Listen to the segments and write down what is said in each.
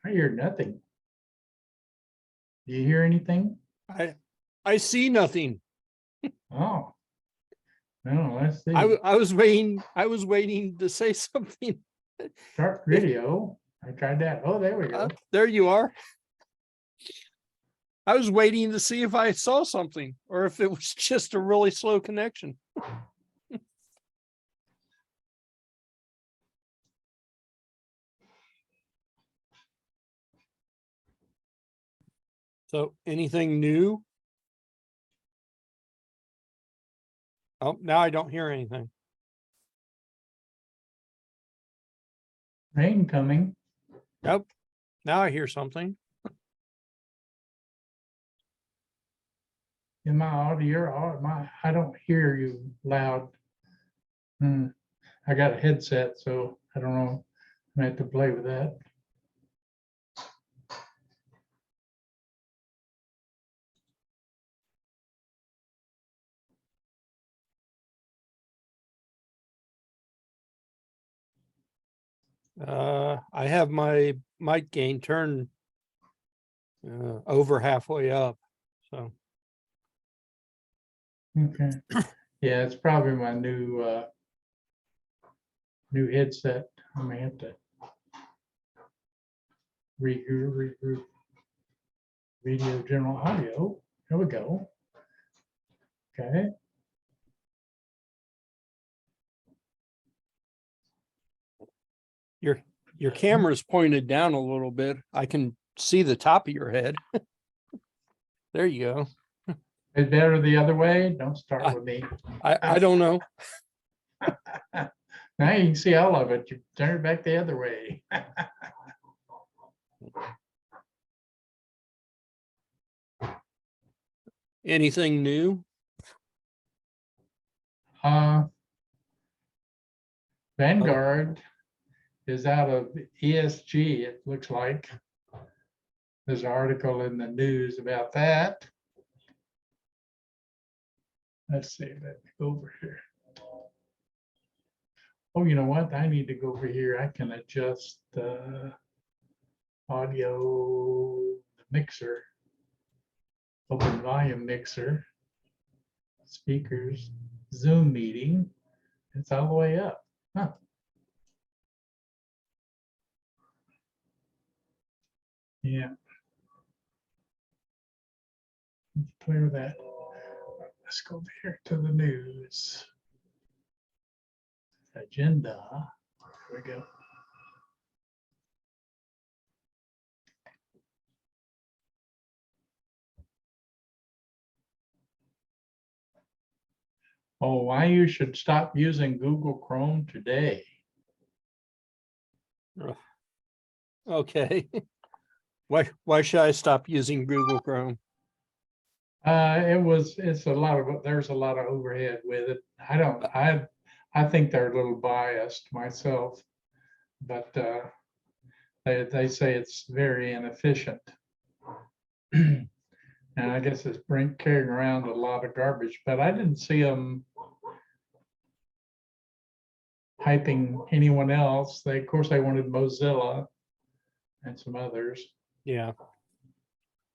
I hear nothing. Do you hear anything? I see nothing. Oh. No, let's see. I was waiting to say something. Start video. I tried that. Oh, there we go. There you are. I was waiting to see if I saw something or if it was just a really slow connection. So anything new? Oh, now I don't hear anything. Rain coming. Nope. Now I hear something. In my audio, I don't hear you loud. I got a headset, so I don't know. I have to play with that. I have my mic gain turned over halfway up. So Okay. Yeah, it's probably my new headset. I may have to regroup. Video general audio. Here we go. Okay. your camera's pointed down a little bit. I can see the top of your head. There you go. Is better the other way? Don't start with me. I don't know. Now you can see all of it. You turn it back the other way. Anything new? Vanguard is out of ESG, it looks like. There's an article in the news about that. Let's see, let me go over here. Oh, you know what? I need to go over here. I can adjust the audio mixer, open volume mixer, speakers, Zoom meeting. It's all the way up. Huh. Yeah. Let's play with that. Let's go over here to the news. Agenda. Here we go. Oh, why you should stop using Google Chrome today. Okay. Why should I stop using Google Chrome? It's a lot of, there's a lot of overhead with it. I think they're a little biased myself, but they say it's very inefficient. And I guess it's carrying around a lot of garbage, but I didn't see them hyping anyone else. Of course, they wanted Mozilla and some others. Yeah.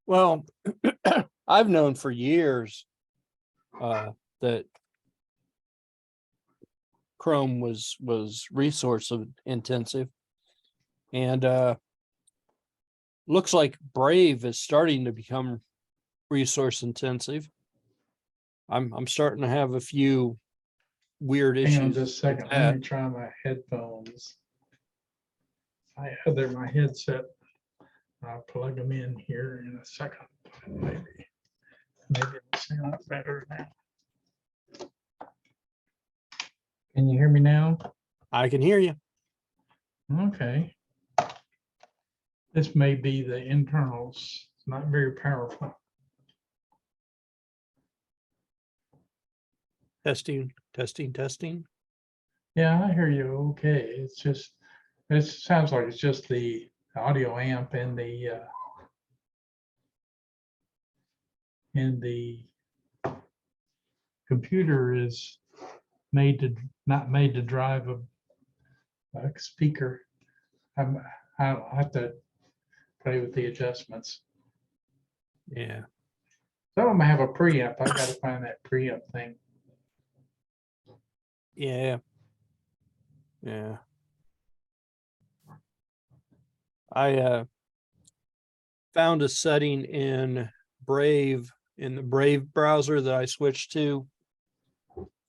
Well, I've known for years that Chrome was resource intensive, and looks like Brave is starting to become resource intensive. I'm starting to have a few weird issues. Hang on just a second. Let me try my headphones. They're my headset. I'll plug them in here in a second. Maybe it'll sound better now. Can you hear me now? I can hear you. Okay. This may be the internals. It's not very powerful. Testing. Yeah, I hear you. Okay. It's just, it sounds like it's just the audio amp and the computer is not made to drive a speaker. I'll have to play with the adjustments. Yeah. Some of them have a preamp. I got to find that preamp thing. Yeah. Yeah. I found a setting in Brave, in the Brave browser that I switched to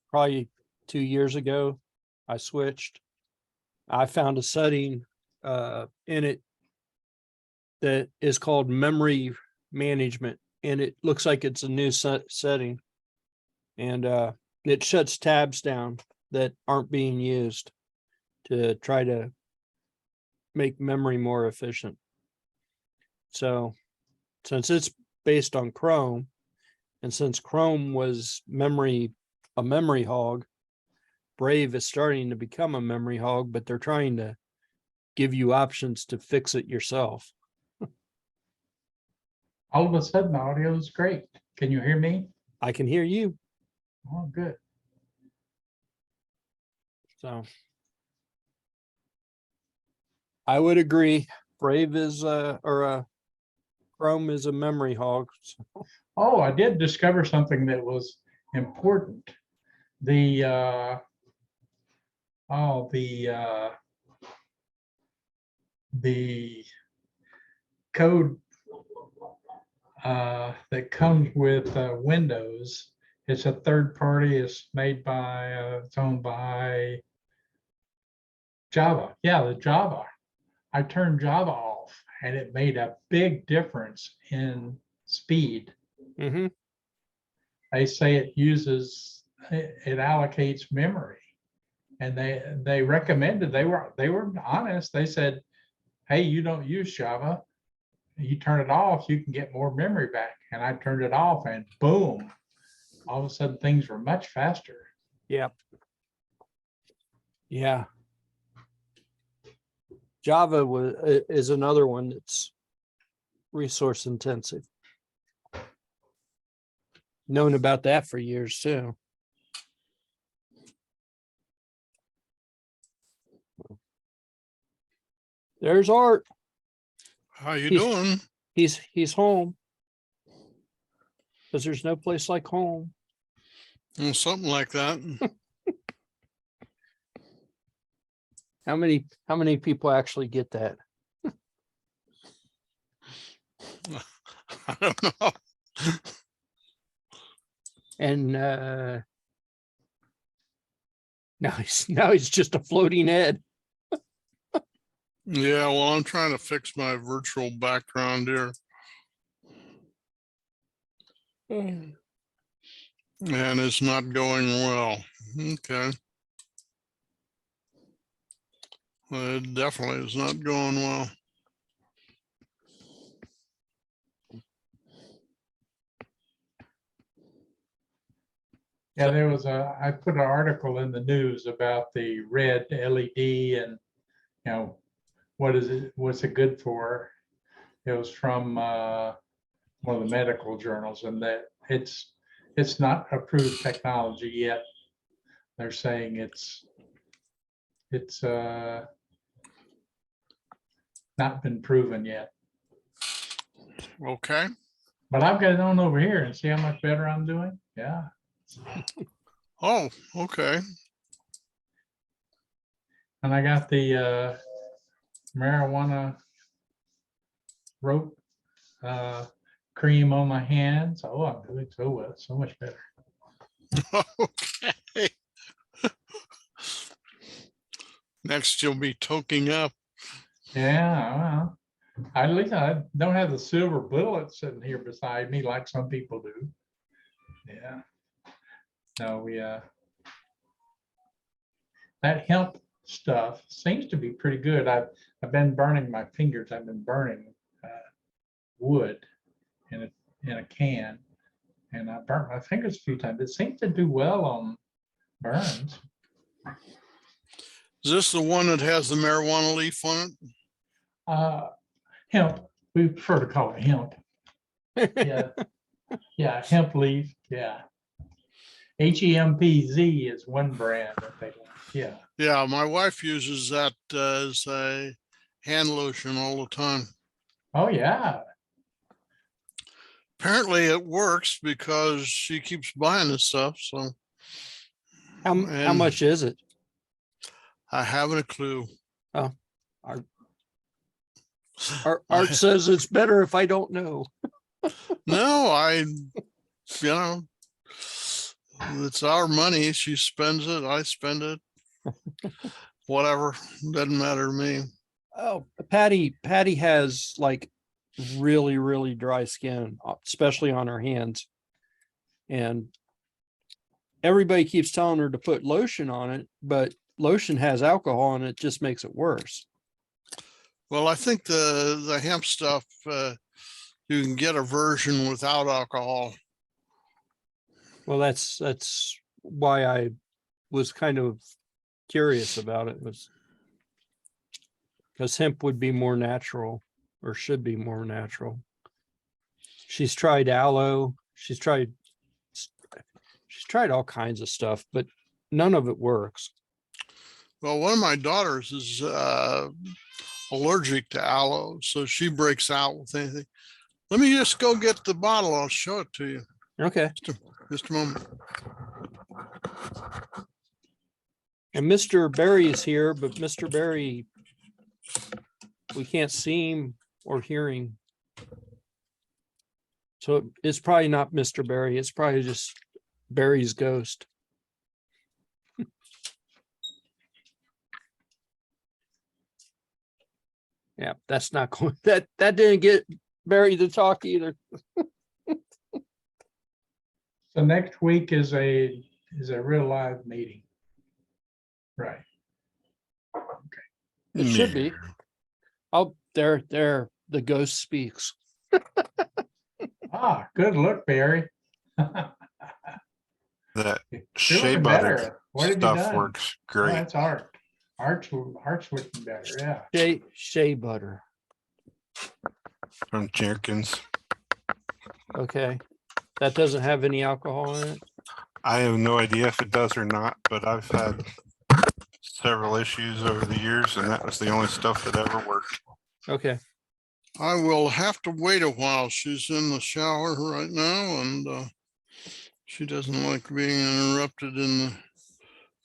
probably 2 years ago. I switched. I found a setting in it that is called memory management, and it looks like it's a new setting, and it shuts tabs down that aren't being used to try to make memory more efficient. So since it's based on Chrome, and since Chrome was a memory hog, Brave is starting to become a memory hog, but they're trying to give you options to fix it yourself. All of a sudden, the audio is great. Can you hear me? I can hear you. Oh, good. So I would agree. Brave is Chrome is a memory hog. Oh, I did discover something that was important. The code that comes with Windows. It's a third party. It's made by, it's owned by Java. Yeah, the Java. I turned Java off and it made a big difference in speed. Mm-hmm. They say it allocates memory. And they recommended, they were honest. They said, hey, you don't use Java. You turn it off, you can get more memory back. And I turned it off and boom, all of a sudden things were much faster. Yeah. Yeah. Java is another one that's resource intensive. Known about that for years too. There's Art. How you doing? He's home. Because there's no place like home. Well, something like that. How many people actually get that? I don't know. And now he's just a floating head. Yeah, well, I'm trying to fix my virtual background here. And it's not going well. Okay. Well, it definitely is not going well. Yeah, there was I put an article in the news about the red LED and, you know, what's it good for? It was from one of the medical journals, and that it's not approved technology yet. They're saying it's not been proven yet. Okay. But I've got it on over here and see how much better I'm doing. Yeah. Oh, okay. And I got the marijuana rope cream on my hands. Oh, I'm doing so well, so much better. Okay. Next, you'll be toking up. Yeah, well, at least I don't have the silver bullet sitting here beside me like some people do. Yeah. No, that hemp stuff seems to be pretty good. I've been burning my fingers. I've been burning wood in a can, and I burnt my fingers a few times. It seems to do well on burns. Is this the one that has the marijuana leaf on it? Hemp. We prefer to call it hemp. Yeah, yeah, hemp leaf. Yeah, HEMPZ is one brand that they like. Yeah. Yeah, my wife uses that as a hand lotion all the time. Oh, yeah. Apparently it works because she keeps buying this stuff, so How And- much is it? I haven't a clue. Art says it's better if I don't know. No, you know, it's our money. She spends it, I spend it. Whatever, doesn't matter to me. Oh, Patty has like really, really dry skin, especially on her hands. And everybody keeps telling her to put lotion on it, but lotion has alcohol and it just makes it worse. Well, I think the hemp stuff, you can get a version without alcohol. Well, that's why I was kind of curious about it, was because hemp would be more natural, or should be more natural. She's tried aloe, she's tried all kinds of stuff, but none of it works. Well, one of my daughters is allergic to aloe, so she breaks out with anything. Let me just go get the bottle. I'll show it to you. Okay. Just a moment. And Mr. Barry is here, but Mr. Barry, we can't see him or hear him. So it's probably not Mr. Barry. It's probably just Barry's ghost. Yeah, that's not going, that didn't get Barry to talk either. So next week is a real live meeting. Right. It should be. Oh, there, the ghost speaks. Ah, good look, Barry. That You're shea looking butter better. What have you stuff done? works Oh, great. that's Art. Art's looking better, yeah. Shea butter. From Jerkins. Okay. That doesn't have any alcohol in it. I have no idea if it does or not, but I've had several issues over the years, and that was the only stuff that ever worked. Okay. I will have to wait a while. She's in the shower right now, and she doesn't like being interrupted in the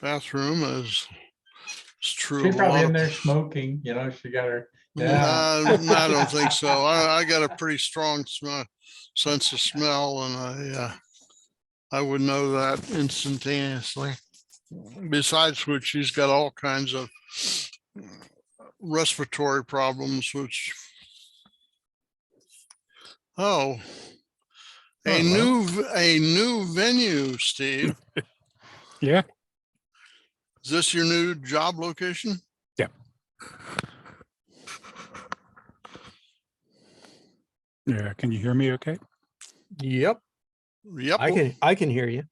bathroom, as is true. She's of a probably lot in of- there smoking, she got her, yeah. I don't think so. I got a pretty strong sense of smell, and I would know that instantaneously. Besides which, she's got all kinds of respiratory problems, which, a new venue, Steve. Yeah. Is this your new job location? Yeah. Yeah. Can you hear me okay? Yep. Yep. I can hear you.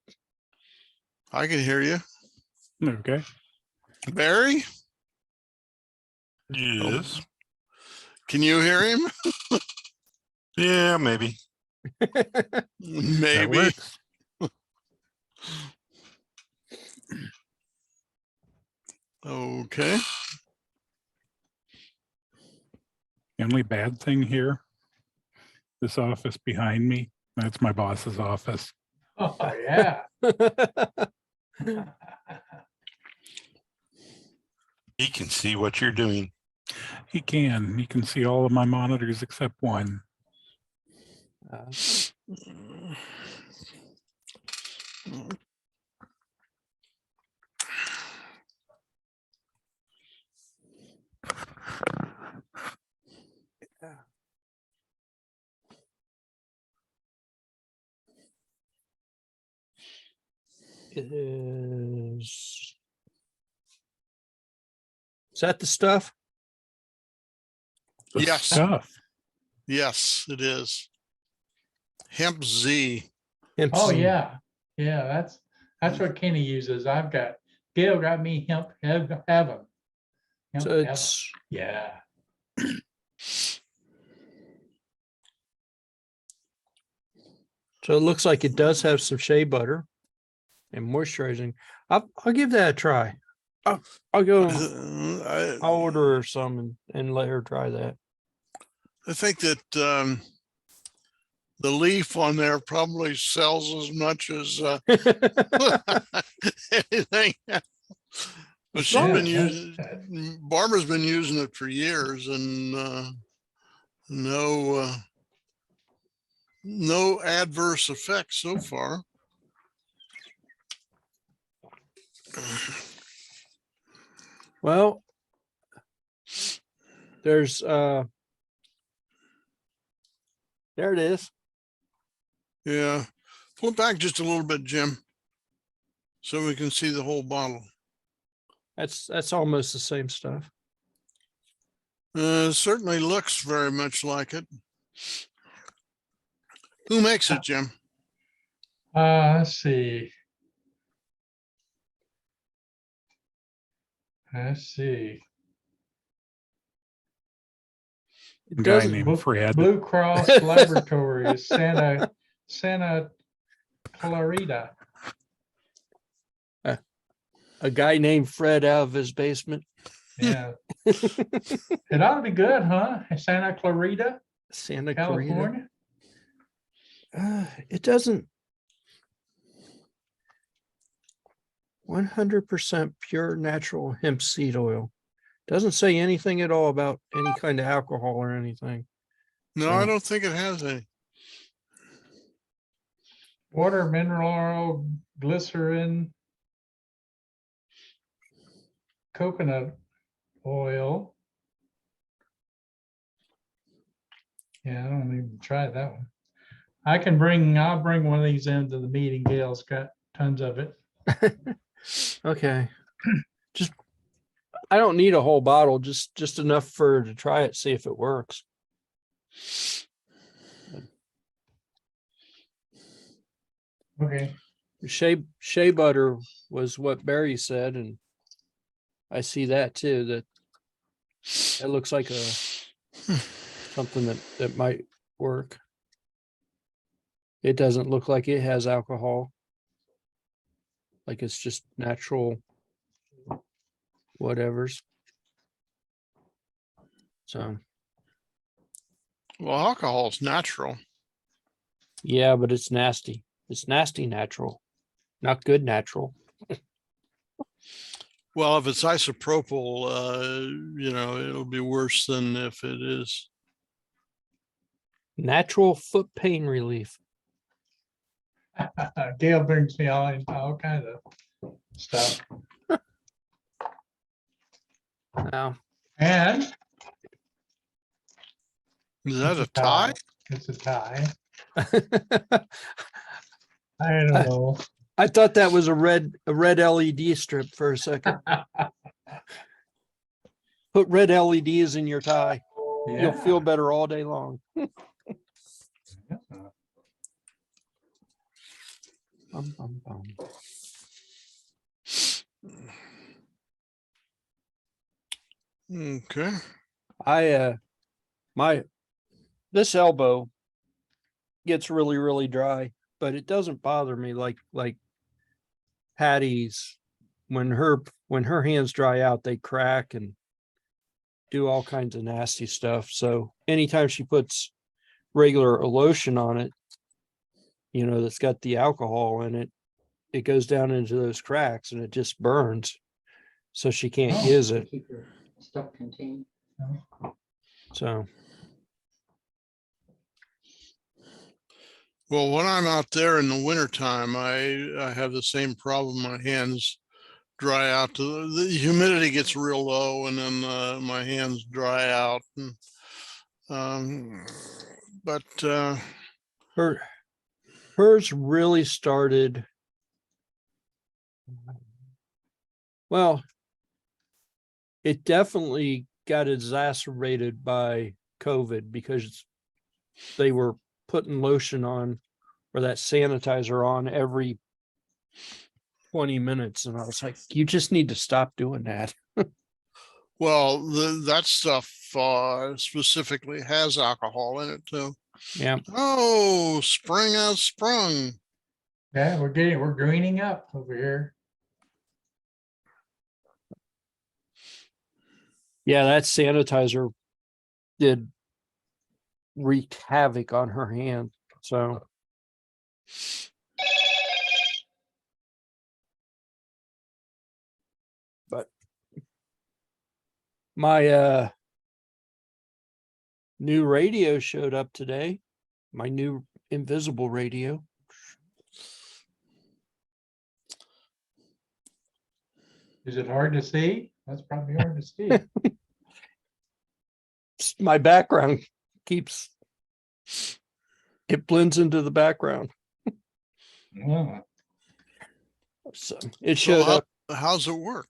I can hear you. Okay. Barry, Yes. can you hear him? Yeah, maybe. That Maybe. works. Okay. The only bad thing here, this office behind me, that's my boss's office. Oh, yeah. He can see what you're doing. He can see all of my monitors except one. Is that the stuff? The Yes. Stuff. Yes, it is. Hemp Z. Oh, yeah. Yeah, that's what Kenny uses. Gail got me hemp heaven. Hemp So heaven. it's, Yeah. so it looks like it does have some shea butter and moisturizing. I'll give that a try. I'll go. I'll order her some and let her try that. I think that the leaf on there probably sells as much as anything. But she's Yeah, been that- using, Barbara's been using it for years and no no adverse effects so far. Well, there's there it is. Yeah, pull it back just a little bit, Jim, so we can see the whole bottle. That's almost the same stuff. Certainly looks very much like it. Who makes it, Jim? let's see. Let's see. It Guy doesn't named Fred. Blue Cross Laboratories, Santa Clarita. a guy named Fred out of his basement. Yeah. It ought to be good, huh? Santa Clarita, Santa Clarita. California. It doesn't. 100% pure natural hemp seed oil. Doesn't say anything at all about any kind of alcohol or anything. No, I don't think it has any. Water, mineral oil, glycerin, coconut oil. Yeah, I don't even try that one. I'll bring one of these into the meeting. Gail's got tons of it. Okay. Just, I don't need a whole bottle, just enough for her to try it, see if it works. Okay. Shea butter was what Barry said, and I see that too, that it looks like something that might work. It doesn't look like it has alcohol. Like it's just natural whatevers. So, Well, alcohol is natural. yeah, but it's nasty. It's nasty natural, not good natural. Well, if it's isopropyl, you know, it'll be worse than if it is. Natural foot pain relief. Gail brings me all kinds of stuff. Now, And Is that it's a tie? It's a tie. I don't know. I thought that was a red LED strip for a second. Put red LEDs in your tie. You'll feel better all day long. Bum, bum, bum. Okay. This elbow gets really dry, but it doesn't bother me like Hattie's. When her hands dry out, they crack and do all kinds of nasty stuff. So anytime she puts regular lotion on it, you know, that's got the alcohol in it, it goes down into those cracks and it just burns. So she can't use it. Keep your stuff contained. So Well, when I'm out there in the wintertime, I have the same problem. My hands dry out. The humidity gets real low and then my hands dry out. And, but hers really started. Well, it definitely got exacerbated by COVID because they were putting lotion on or that sanitizer on every 20 minutes. And I was like, you just need to stop doing that. well, that stuff specifically has alcohol in it too. Yeah. Oh, spring has sprung. Yeah, we're greening up over here. Yeah, that sanitizer did wreaked havoc on her hand. So but my new radio showed up today. My new invisible radio. Is it hard to see? That's probably hard to see. My background keeps, it blends into the background. Yeah. So it So showed up. how's it work?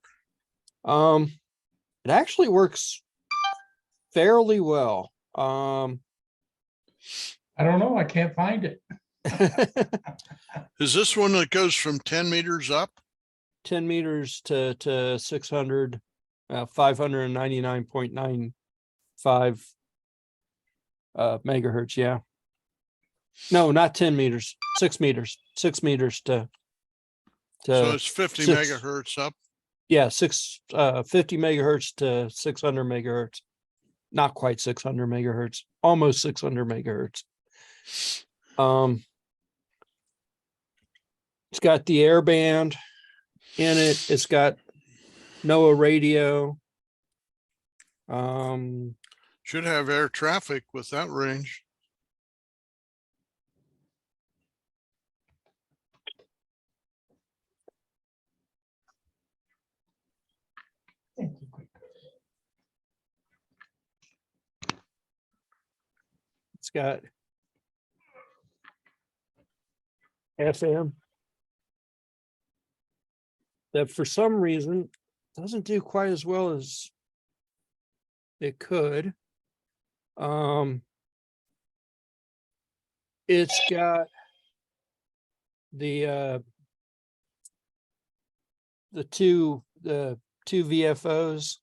It actually works fairly well. I don't know. I can't find it. Is this one that goes from 10 meters up? 10 meters to 600, 599.95 megahertz. Yeah. No, not 10 meters, 6 meters, 6 meters to So it's 50 six. megahertz up. Yeah, 50 megahertz to 600 megahertz. Not quite 600 megahertz, almost 600 megahertz. It's got the airband in it. It's got NOAA radio. Should have air traffic with that range. It's got FM that for some reason doesn't do quite as well as it could. It's got the two VFOs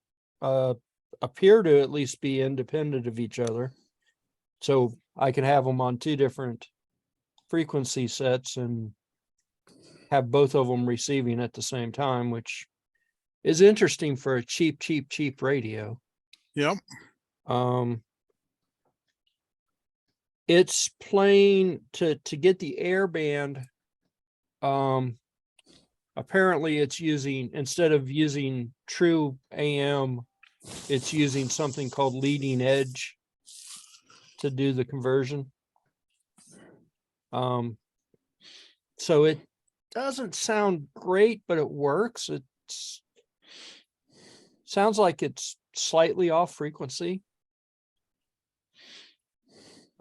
appear to at least be independent of each other. So I can have them on two different frequency sets and have both of them receiving at the same time, which is interesting for a cheap radio. Yep. It's playing to get the airband. Apparently it's using, instead of using true AM, it's using something called leading edge to do the conversion. So it doesn't sound great, but it works. It's sounds like it's slightly off frequency.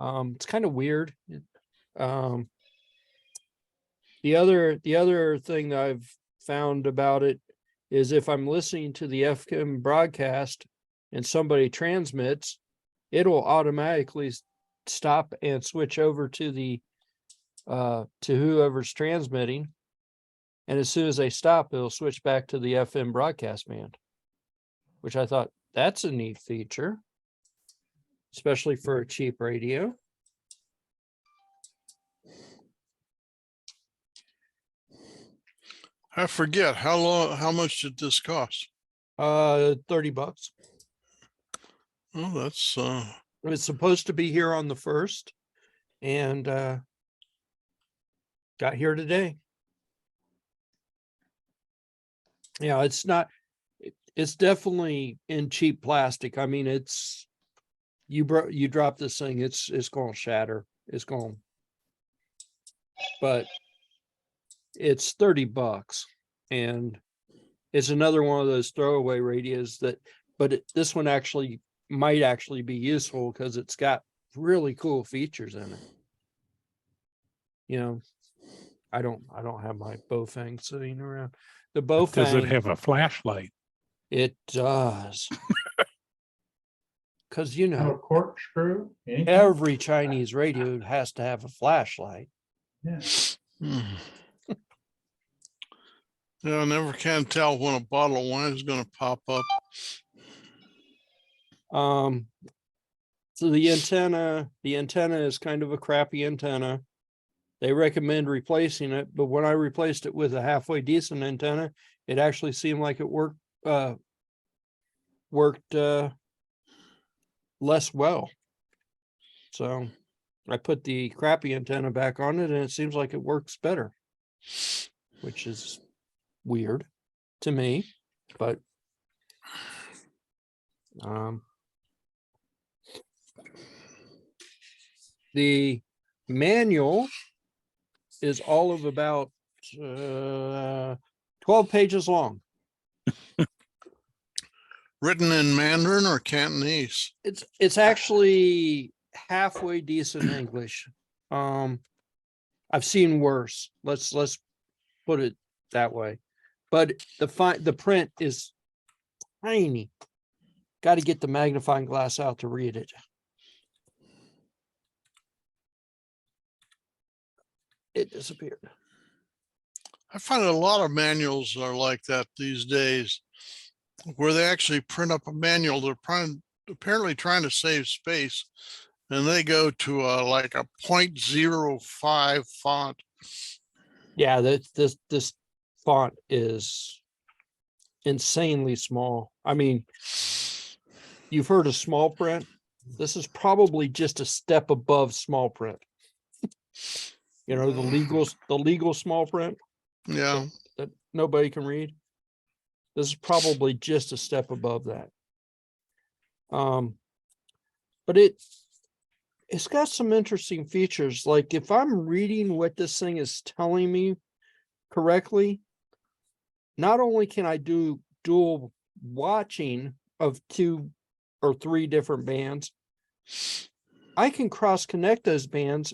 It's kind of weird. The other thing that I've found about it is if I'm listening to the FM broadcast and somebody transmits, it'll automatically stop and switch over to the to whoever's transmitting. And as soon as they stop, it'll switch back to the FM broadcast band, which I thought that's a neat feature, especially for a cheap radio. I forget how much did this cost? $30. Oh, that's It's supposed to be here on the 1st and got here today. Yeah, it's not, it's definitely in cheap plastic. I mean, it's, you drop this thing, it's going to shatter. It's going, but it's $30 and it's another one of those throwaway radios that, but this one actually might actually be useful because it's got really cool features in it. You know, I don't have my Bofang sitting around. The Bofang, Does it have a flashlight? It does. Because you Have a know, corkscrew? Anything? every Chinese radio has to have a flashlight. Yeah. yeah, I never can tell when a bottle of wine is going to pop up. So the antenna is kind of a crappy antenna. They recommend replacing it, but when I replaced it with a halfway decent antenna, it actually seemed like it worked less well. So I put the crappy antenna back on it and it seems like it works better, which is weird to me, but the manual is all of about 12 pages long. Written in Mandarin or Cantonese? It's actually halfway decent English. I've seen worse. Let's put it that way. But the print is tiny. Got to get the magnifying glass out to read it. It disappeared. I find a lot of manuals are like that these days, where they actually print up a manual. They're apparently trying to save space, and they go to like a 0.05 font. Yeah, this font is insanely small. I mean, you've heard of small print. This is probably just a step above small print. You know, the legal small print Yeah. that nobody can read. This is probably just a step above that. But it's got some interesting features. Like if I'm reading what this thing is telling me correctly, not only can I do dual watching of 2 or 3 different bands, I can cross connect those bands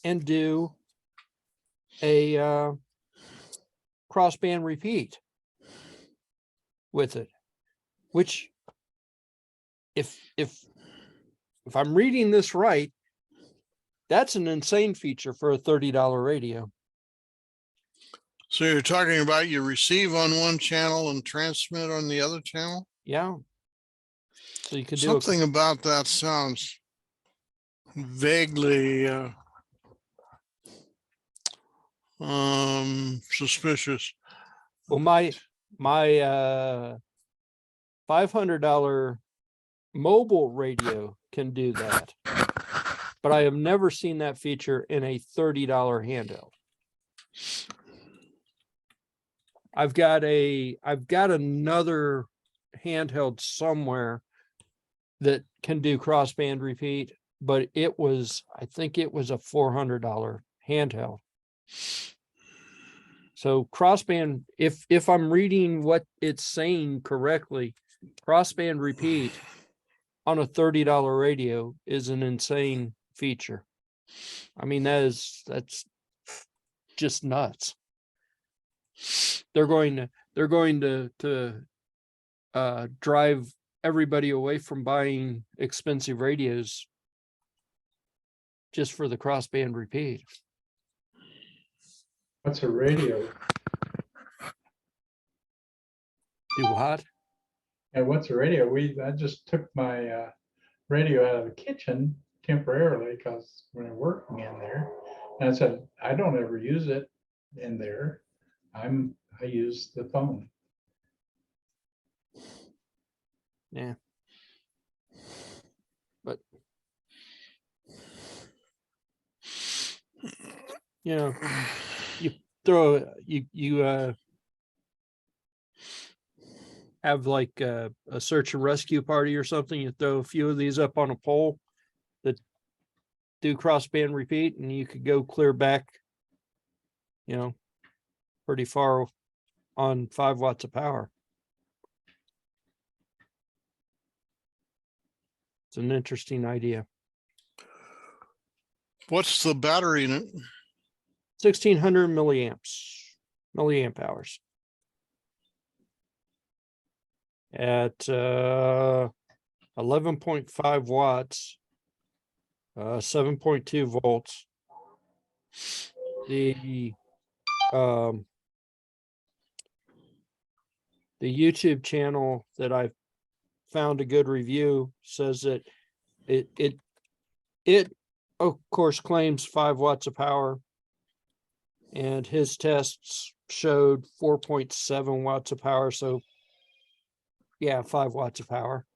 and do a crossband repeat with it, which if I'm reading this right, that's an insane feature for a $30 radio. So you're talking about you receive on one channel and transmit on the other channel? Yeah. So you could do Something about that sounds vaguely suspicious. well, my $500 mobile radio can do that, but I have never seen that feature in a $30 handheld. I've got another handheld somewhere that can do crossband repeat, but I think it was a $400 handheld. So crossband, if I'm reading what it's saying correctly, crossband repeat on a $30 radio is an insane feature. I mean, that's just nuts. They're going to drive everybody away from buying expensive radios just for the crossband repeat. What's a radio? Do what? And what's a radio? I just took my radio out of the kitchen temporarily because we're working in there. And I said, I don't ever use it in there. I use the phone. Yeah. But you know, you have like a search and rescue party or something, you throw a few of these up on a pole that do crossband repeat, and you could go clear back, you know, pretty far on 5 watts of power. It's an interesting idea. What's the battery in it? 1600 milliamp hours at 11.5 watts, 7.2 volts. The YouTube channel that I found a good review says that it of course claims 5 watts of power, and his tests showed 4.7 watts of power. So yeah, 5 watts of power.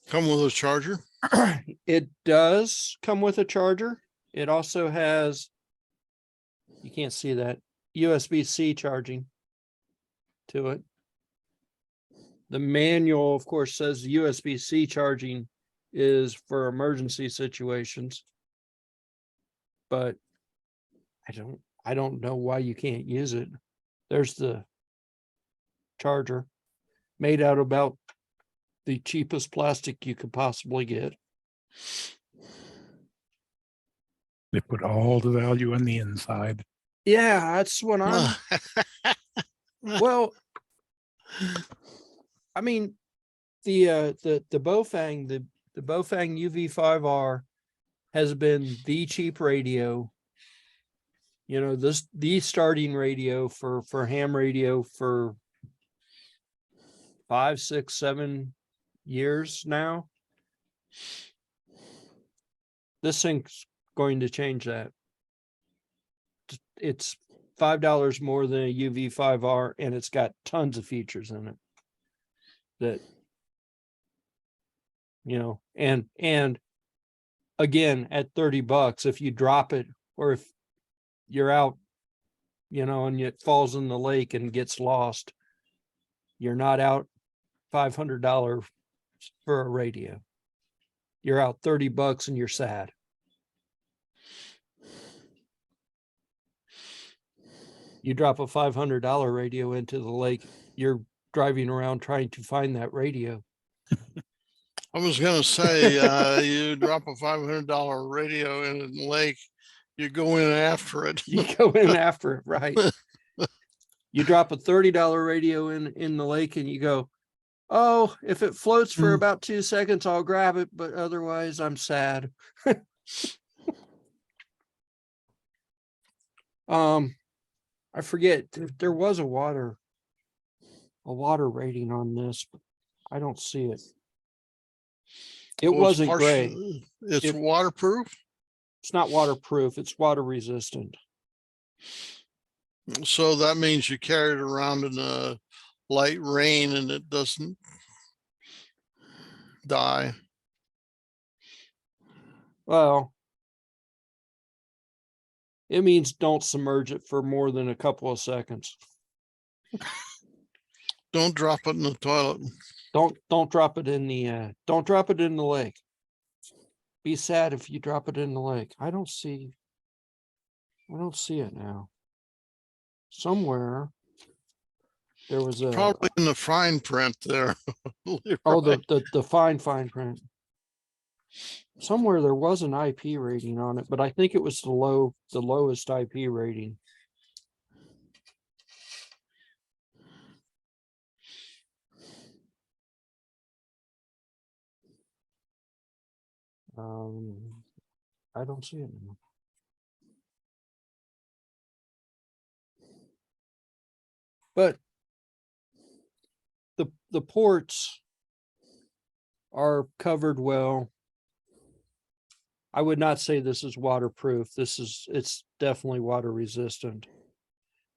Come with a charger? It does come with a charger. It also has, you can't see that, USB-C charging to it. The manual, of course, says USB-C charging is for emergency situations. But I don't know why you can't use it. There's the charger made out of about the cheapest plastic you could possibly get. They put all the value on the inside. Yeah, that's what I'm. Well, I mean, the Bofang, the Bofang UV5R has been the cheap radio. You know, the starting radio for ham radio for 5, 6, 7 years now. This thing's going to change that. It's $5 more than a UV5R, and it's got tons of features in it that, you know, and again, at $30, if you drop it, or if you're out, you know, and it falls in the lake and gets lost, you're not out $500 for a radio. You're out $30 and you're sad. You drop a $500 radio into the lake, you're driving around trying to find that radio. I was gonna say, you drop a $500 radio in the lake, you go in after it. You go in after it, right? You drop a $30 radio in the lake and you go, oh, if it floats for about 2 seconds, I'll grab it, but otherwise I'm sad. I forget, there was a water rating on this, but I don't see it. It Well, it's wasn't great. It's waterproof. It's not waterproof, it's water resistant. So that means you carry it around in a light rain and it doesn't die. Well, it means don't submerge it for more than a couple of seconds. Don't drop it in the toilet. Don't drop it in the lake. Be sad if you drop it in the lake. I don't see it now. Somewhere there was a Probably in the fine print there. oh the fine print. Somewhere there was an IP rating on it, but I think it was the lowest IP rating. I don't see it now. But the ports are covered well. I would not say this is waterproof. It's definitely water resistant.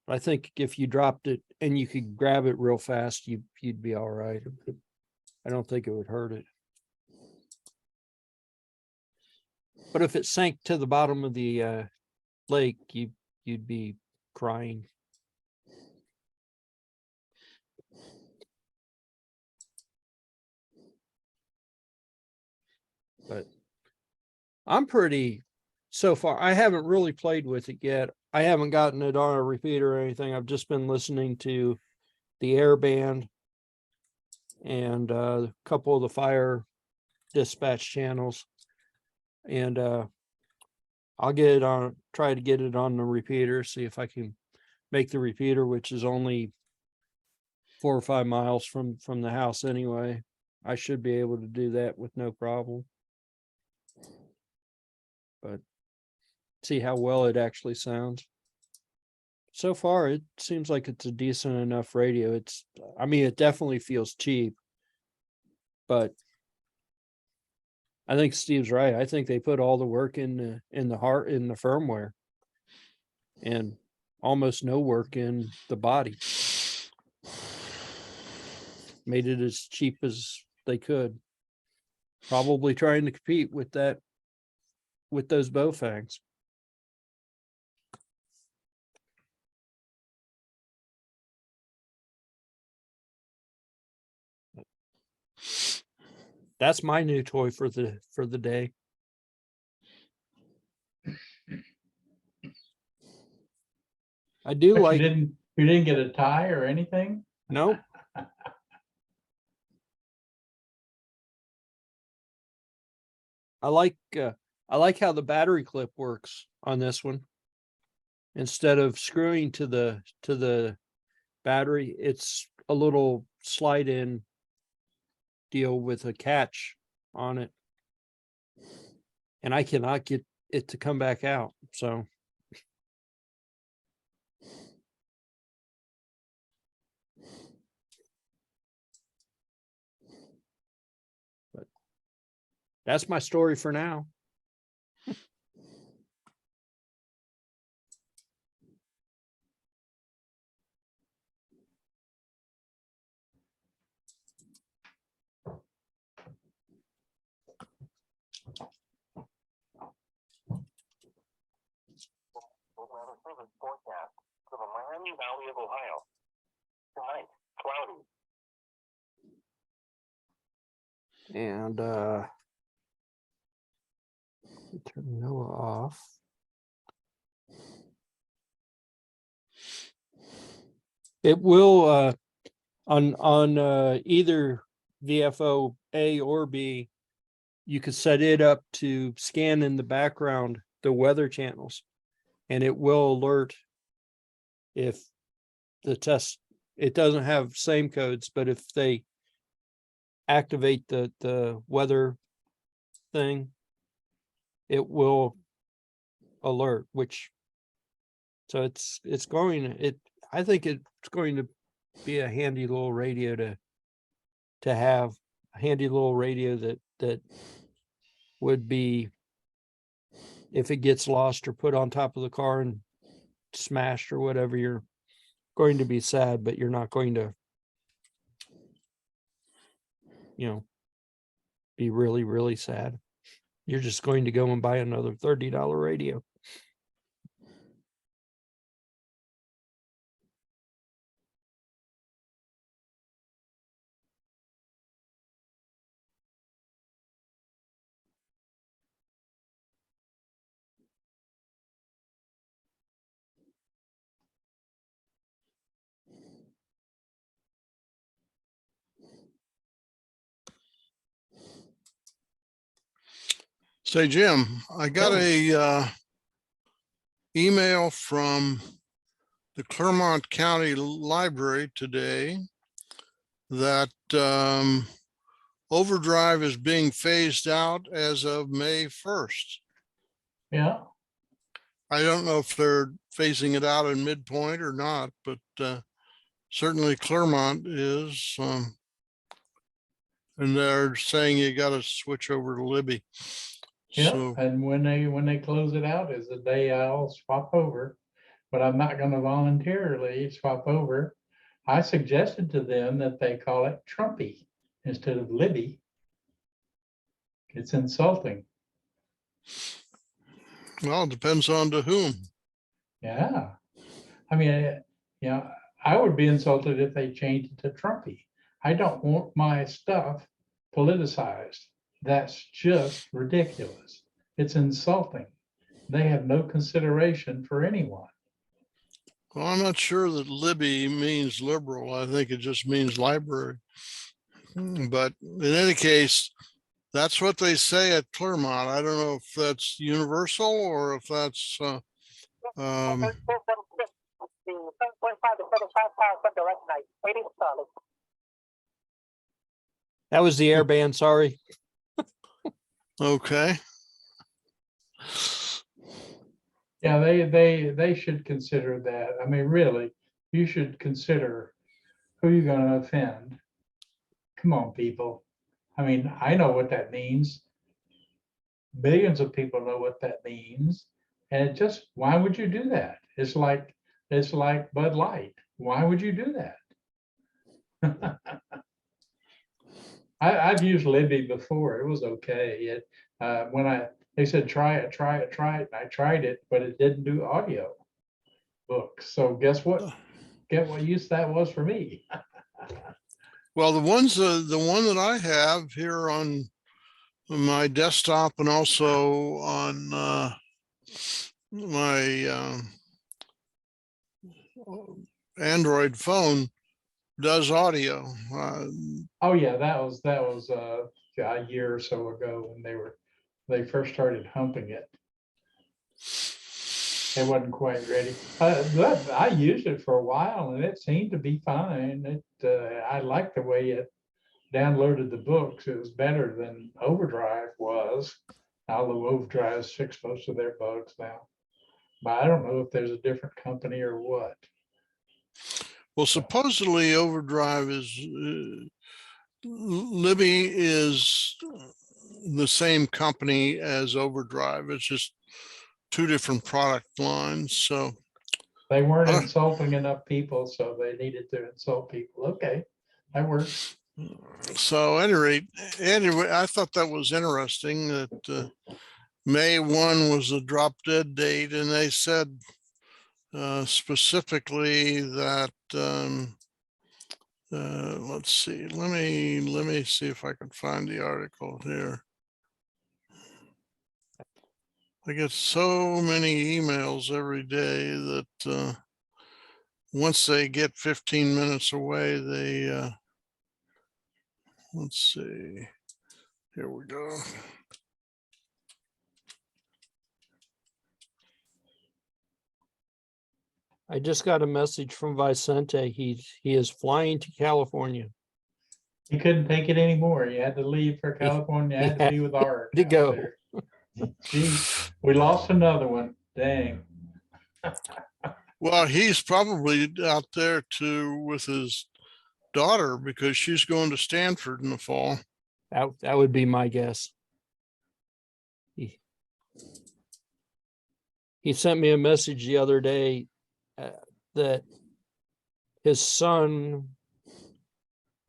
But I think if you dropped it and you could grab it real fast, you'd be all right. I don't think it would hurt it. But if it sank to the bottom of the lake, you'd be crying. But I'm pretty, so far, I haven't really played with it yet. I haven't gotten it on a repeater or anything. I've just been listening to the air band and a couple of the fire dispatch channels. And I'll get it on, try to get it on the repeater, see if I can make the repeater, which is only 4 or 5 miles from the house anyway. I should be able to do that with no problem. But see how well it actually sounds. So far, it seems like it's a decent enough radio. I mean, it definitely feels cheap, but I think Steve's right. I think they put all the work in the firmware, and almost no work in the body. Made it as cheap as they could. Probably trying to compete with those Bowfangs. That's my new toy for the day. I do But like, you didn't get a tie or anything? nope. I like how the battery clip works on this one. Instead of screwing to the battery, it's a little slide in deal with a catch on it. And I cannot get it to come back out. So but that's my story for now. Forecast for the Miami Valley of Ohio. Tonight, cloudy. And turn Noah off. It will on either VFO A or B, you could set it up to scan in the background the weather channels, and it will alert if the test, it doesn't have same codes, but if they activate the weather thing, it will alert, which, so it's going, I think it's going to be a handy little radio to have, a handy little radio that would be, if it gets lost or put on top of the car and smashed or whatever, you're going to be sad, but you're not going to, be really, really sad. You're just going to go and buy another $30 radio. Say, Jim, I got a email from the Clermont County Library today that overdrive is being phased out as of May 1st. Yeah, I don't know if they're phasing it out in midpoint or not, but certainly Clermont is. And they're saying you got to switch over to Libby. yeah. So, And when they close it out is the day I'll swap over, but I'm not gonna voluntarily swap over. I suggested to them that they call it Trumpy instead of Libby. It's insulting. well, it depends on to whom. Yeah. I mean, I would be insulted if they changed it to Trumpy. I don't want my stuff politicized. That's just ridiculous. It's insulting. They have no consideration for anyone. Well, I'm not sure that Libby means liberal. I think it just means library. But in any case, that's what they say at Clermont. I don't know if that's universal or if that's The 7.5 to 75 miles from direct night. Waiting solid. That was the air band, sorry. okay. Yeah, they should consider that. I mean, really, you should consider who you're gonna offend. Come on, people. I mean, I know what that means. Billions of people know what that means. And it just, why would you do that? It's like Bud Light. Why would you do that? I've used Libby before. It was okay. They said, try it, and I tried it, but it didn't do audio books. So guess what? Get what use that was for me. Well, the one that I have here on my desktop and also on my Android phone does audio. Oh yeah, that was a year or so ago when they first started humping it. It wasn't quite ready. I used it for a while and it seemed to be fine. I liked the way it downloaded the books. It was better than Overdrive was, although Overdrive fixed most of their bugs now. But I don't know if there's a different company or what. Well, supposedly Overdrive is Libby is the same company as Overdrive. It's just two different product lines. So They weren't insulting enough people, so they needed to insult people. Okay, that works. So at any rate, anyway, I thought that was interesting that May 1 was the drop dead date, and they said specifically that let's see, let me see if I can find the article here. I get so many emails every day that once they get 15 minutes away, they let's see, here we go. I just got a message from Vicente. He is flying to California. He couldn't take it anymore. He had to leave for California. Had to be with Art. To out go. there. Gee, we lost another one. Dang. Well, he's probably out there too with his daughter because she's going to Stanford in the fall. That would be my guess. He sent me a message the other day that his son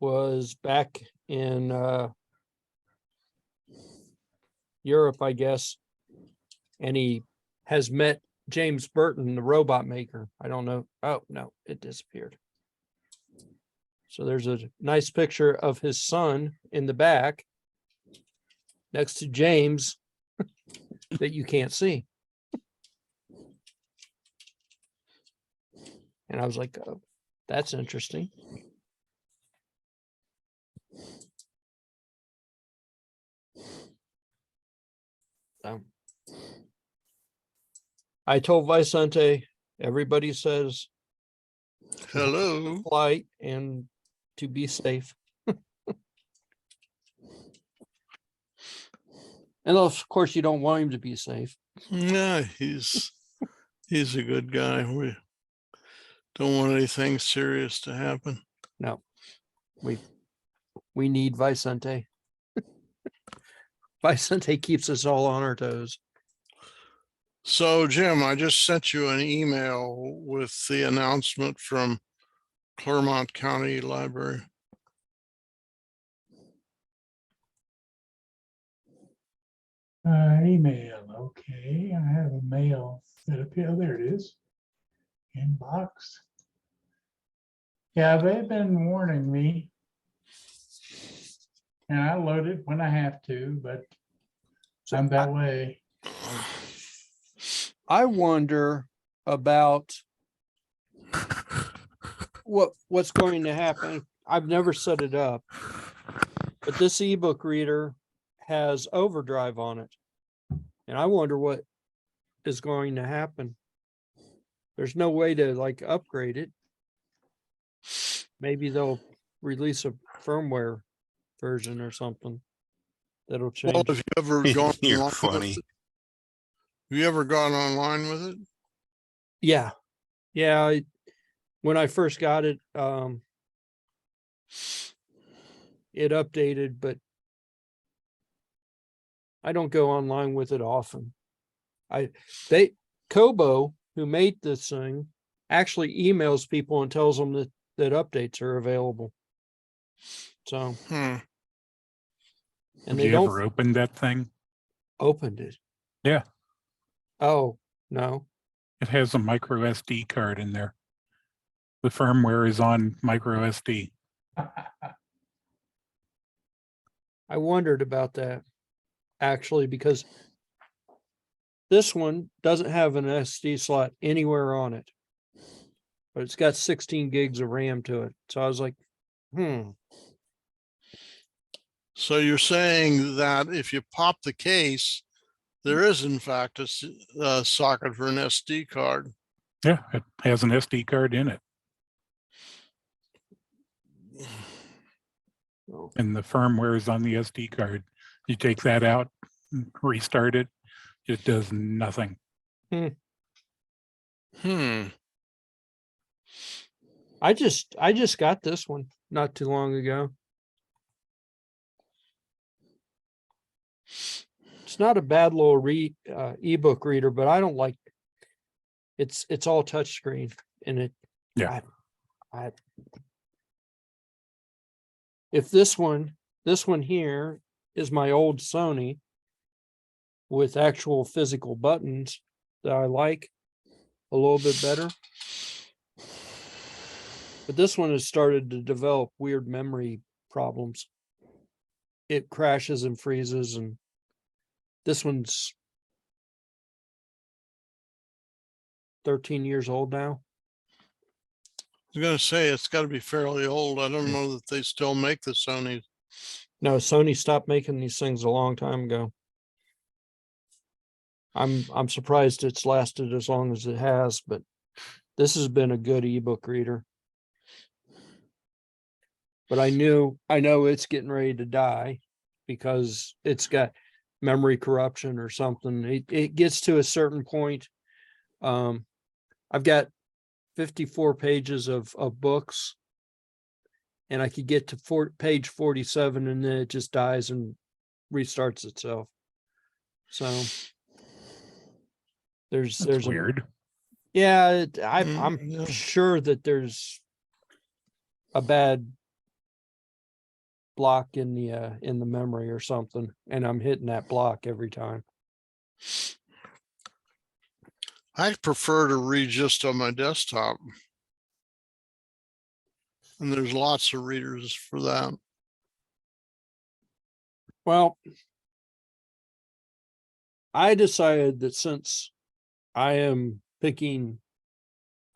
was back in Europe, I guess, and he has met James Burton, the robot maker. I don't know. Oh, no, it disappeared. So there's a nice picture of his son in the back next to James that you can't see. And I was like, oh, that's interesting. I told Vicente, everybody says Hello. flight and to be safe. And of course, you don't want him to be safe. Yeah, he's a good guy. We don't want anything serious to happen. No, we need Vicente. Vicente keeps us all on our toes. So, Jim, I just sent you an email with the announcement from Clermont County Library. Email. Okay, I have a mail set up here. There it is. Inbox. Yeah, they've been warning me. And I load it when I have to, but I'm that way. I wonder about what's going to happen. I've never set it up, but this ebook reader has Overdrive on it. And I wonder what is going to happen. There's no way to like upgrade it. Maybe they'll release a firmware version or something that'll change. Well, have you ever gone You're online funny. with it? Have you ever gone online with it? Yeah. When I first got it, it updated, but I don't go online with it often. Kobo, who made this thing, actually emails people and tells them that updates are available. So And Have they you don't ever opened that thing? opened it. Yeah. Oh, no. It has a micro SD card in there. The firmware is on micro SD. I wondered about that actually, because this one doesn't have an SD slot anywhere on it, but it's got 16 gigs of RAM to it. So I was like, So you're saying that if you pop the case, there is in fact a socket for an SD card. Yeah, it has an SD card in it. And the firmware is on the SD card. You take that out, restart it, it does nothing. I just got this one not too long ago. It's not a bad little ebook reader, but I don't like it's all touchscreen and it. Yeah. If this one here is my old Sony with actual physical buttons that I like a little bit better. But this one has started to develop weird memory problems. It crashes and freezes, and this one's 13 years old now. I was gonna say, it's gotta be fairly old. I don't know that they still make the Sony. No, Sony stopped making these things a long time ago. I'm surprised it's lasted as long as it has, but this has been a good ebook reader. But I know it's getting ready to die because it's got memory corruption or something. It gets to a certain point. I've got 54 pages of books, and I could get to page 47 and then it just dies and restarts itself. So there's Weird. Yeah, Yeah. I'm sure that there's a bad block in the memory or something, and I'm hitting that block every time. I prefer to read just on my desktop. And there's lots of readers for that. Well, I decided that since I am picking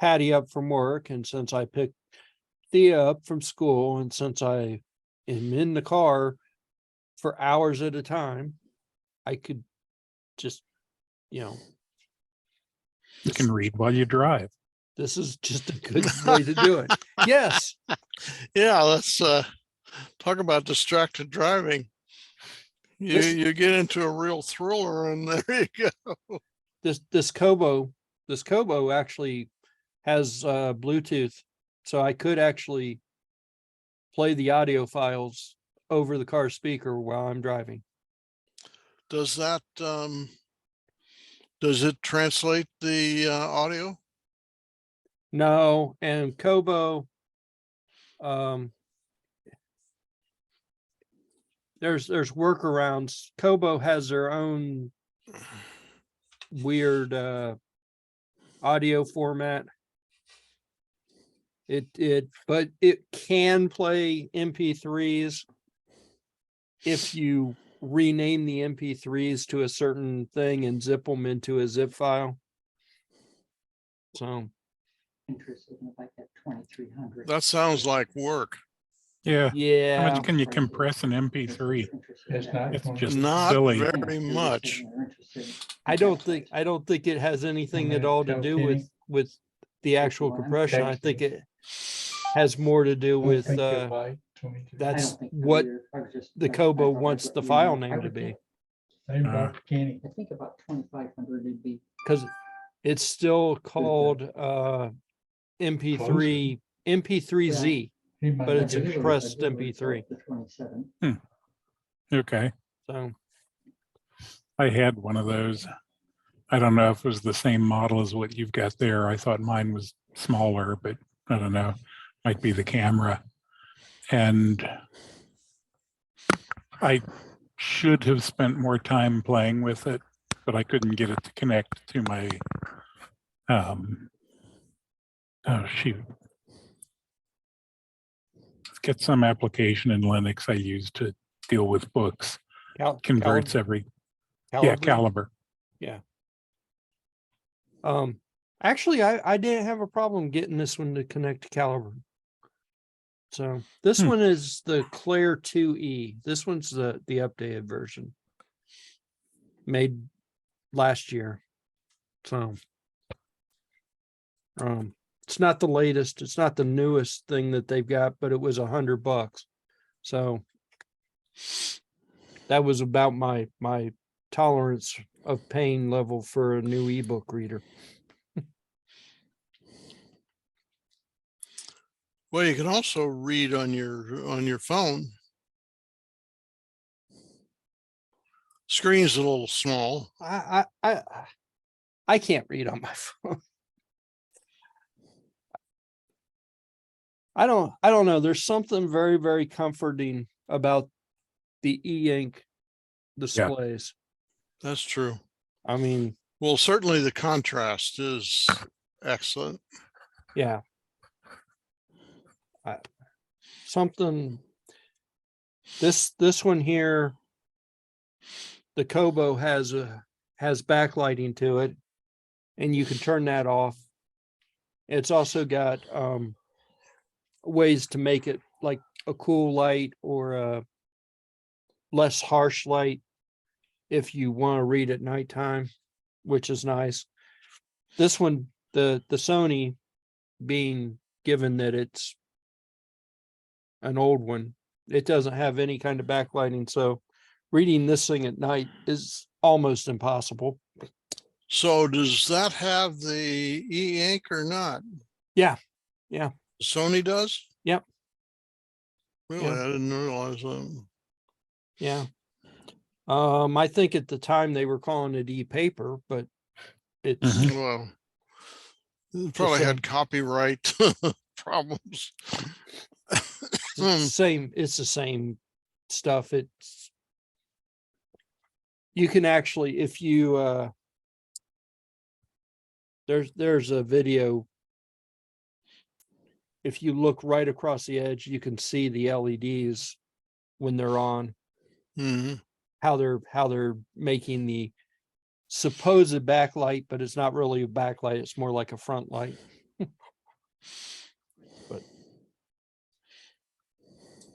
Patty up from work, and since I picked Thea up from school, and since I am in the car for hours at a time, I could just, You can read while you drive. this is just a good way to do it. Yes. Yeah, let's talk about distracted driving. You get into a real thriller, and there you go. This Kobo actually has Bluetooth, so I could actually play the audio files over the car speaker while I'm driving. Does that does it translate the audio? No, and Kobo, there's workarounds. Kobo has their own weird audio format. But it can play MP3s if you rename the MP3s to a certain thing and zip them into a zip file. So Interested in like that 2300. That sounds like work. Yeah. How yeah, much can you compress an MP3? It's not It's 20. just Not silly. very much. I don't think it has anything at all to do with the actual compression. I think it has more to do with that's what the Kobo wants the file name to be, I think about 2500 would be. because it's still called MP3Z, but it's a compressed MP3. The 27. Okay. So I had one of those. I don't know if it was the same model as what you've got there. I thought mine was smaller, but I don't know. Might be the camera. And I should have spent more time playing with it, but I couldn't get it to connect to my, oh shoot. It's got some application in Linux I use to deal with books. Converts every, yeah, Caliber. Yeah. Actually, I didn't have a problem getting this one to connect to Caliber. So this one is the Claire 2E. This one's the updated version made last year. So it's not the latest, it's not the newest thing that they've got, but it was $100. So that was about my tolerance of pain level for a new ebook reader. Well, you can also read on your phone. Screen's a little small. I can't read on my phone. I don't know. There's something very, very comforting about the e-ink displays. That's true. I mean, Well, certainly the contrast is excellent. yeah. Something, this one here, the Kobo has backlighting to it, and you can turn that off. It's also got ways to make it like a cool light or a less harsh light if you want to read at nighttime, which is nice. This one, the Sony, being given that it's an old one, it doesn't have any kind of backlighting, so reading this thing at night is almost impossible. So does that have the e-ink or not? Yeah. Sony does? Yep. Really? Yeah. I didn't realize that. Yeah. I think at the time they were calling it e-paper, but it's Well, it probably same. had copyright problems. It's the same stuff. It's, you can actually, if you there's a video, if you look right across the edge, you can see the LEDs when they're on. Mhm. How they're making the supposed backlight, but it's not really a backlight, it's more like a front light. But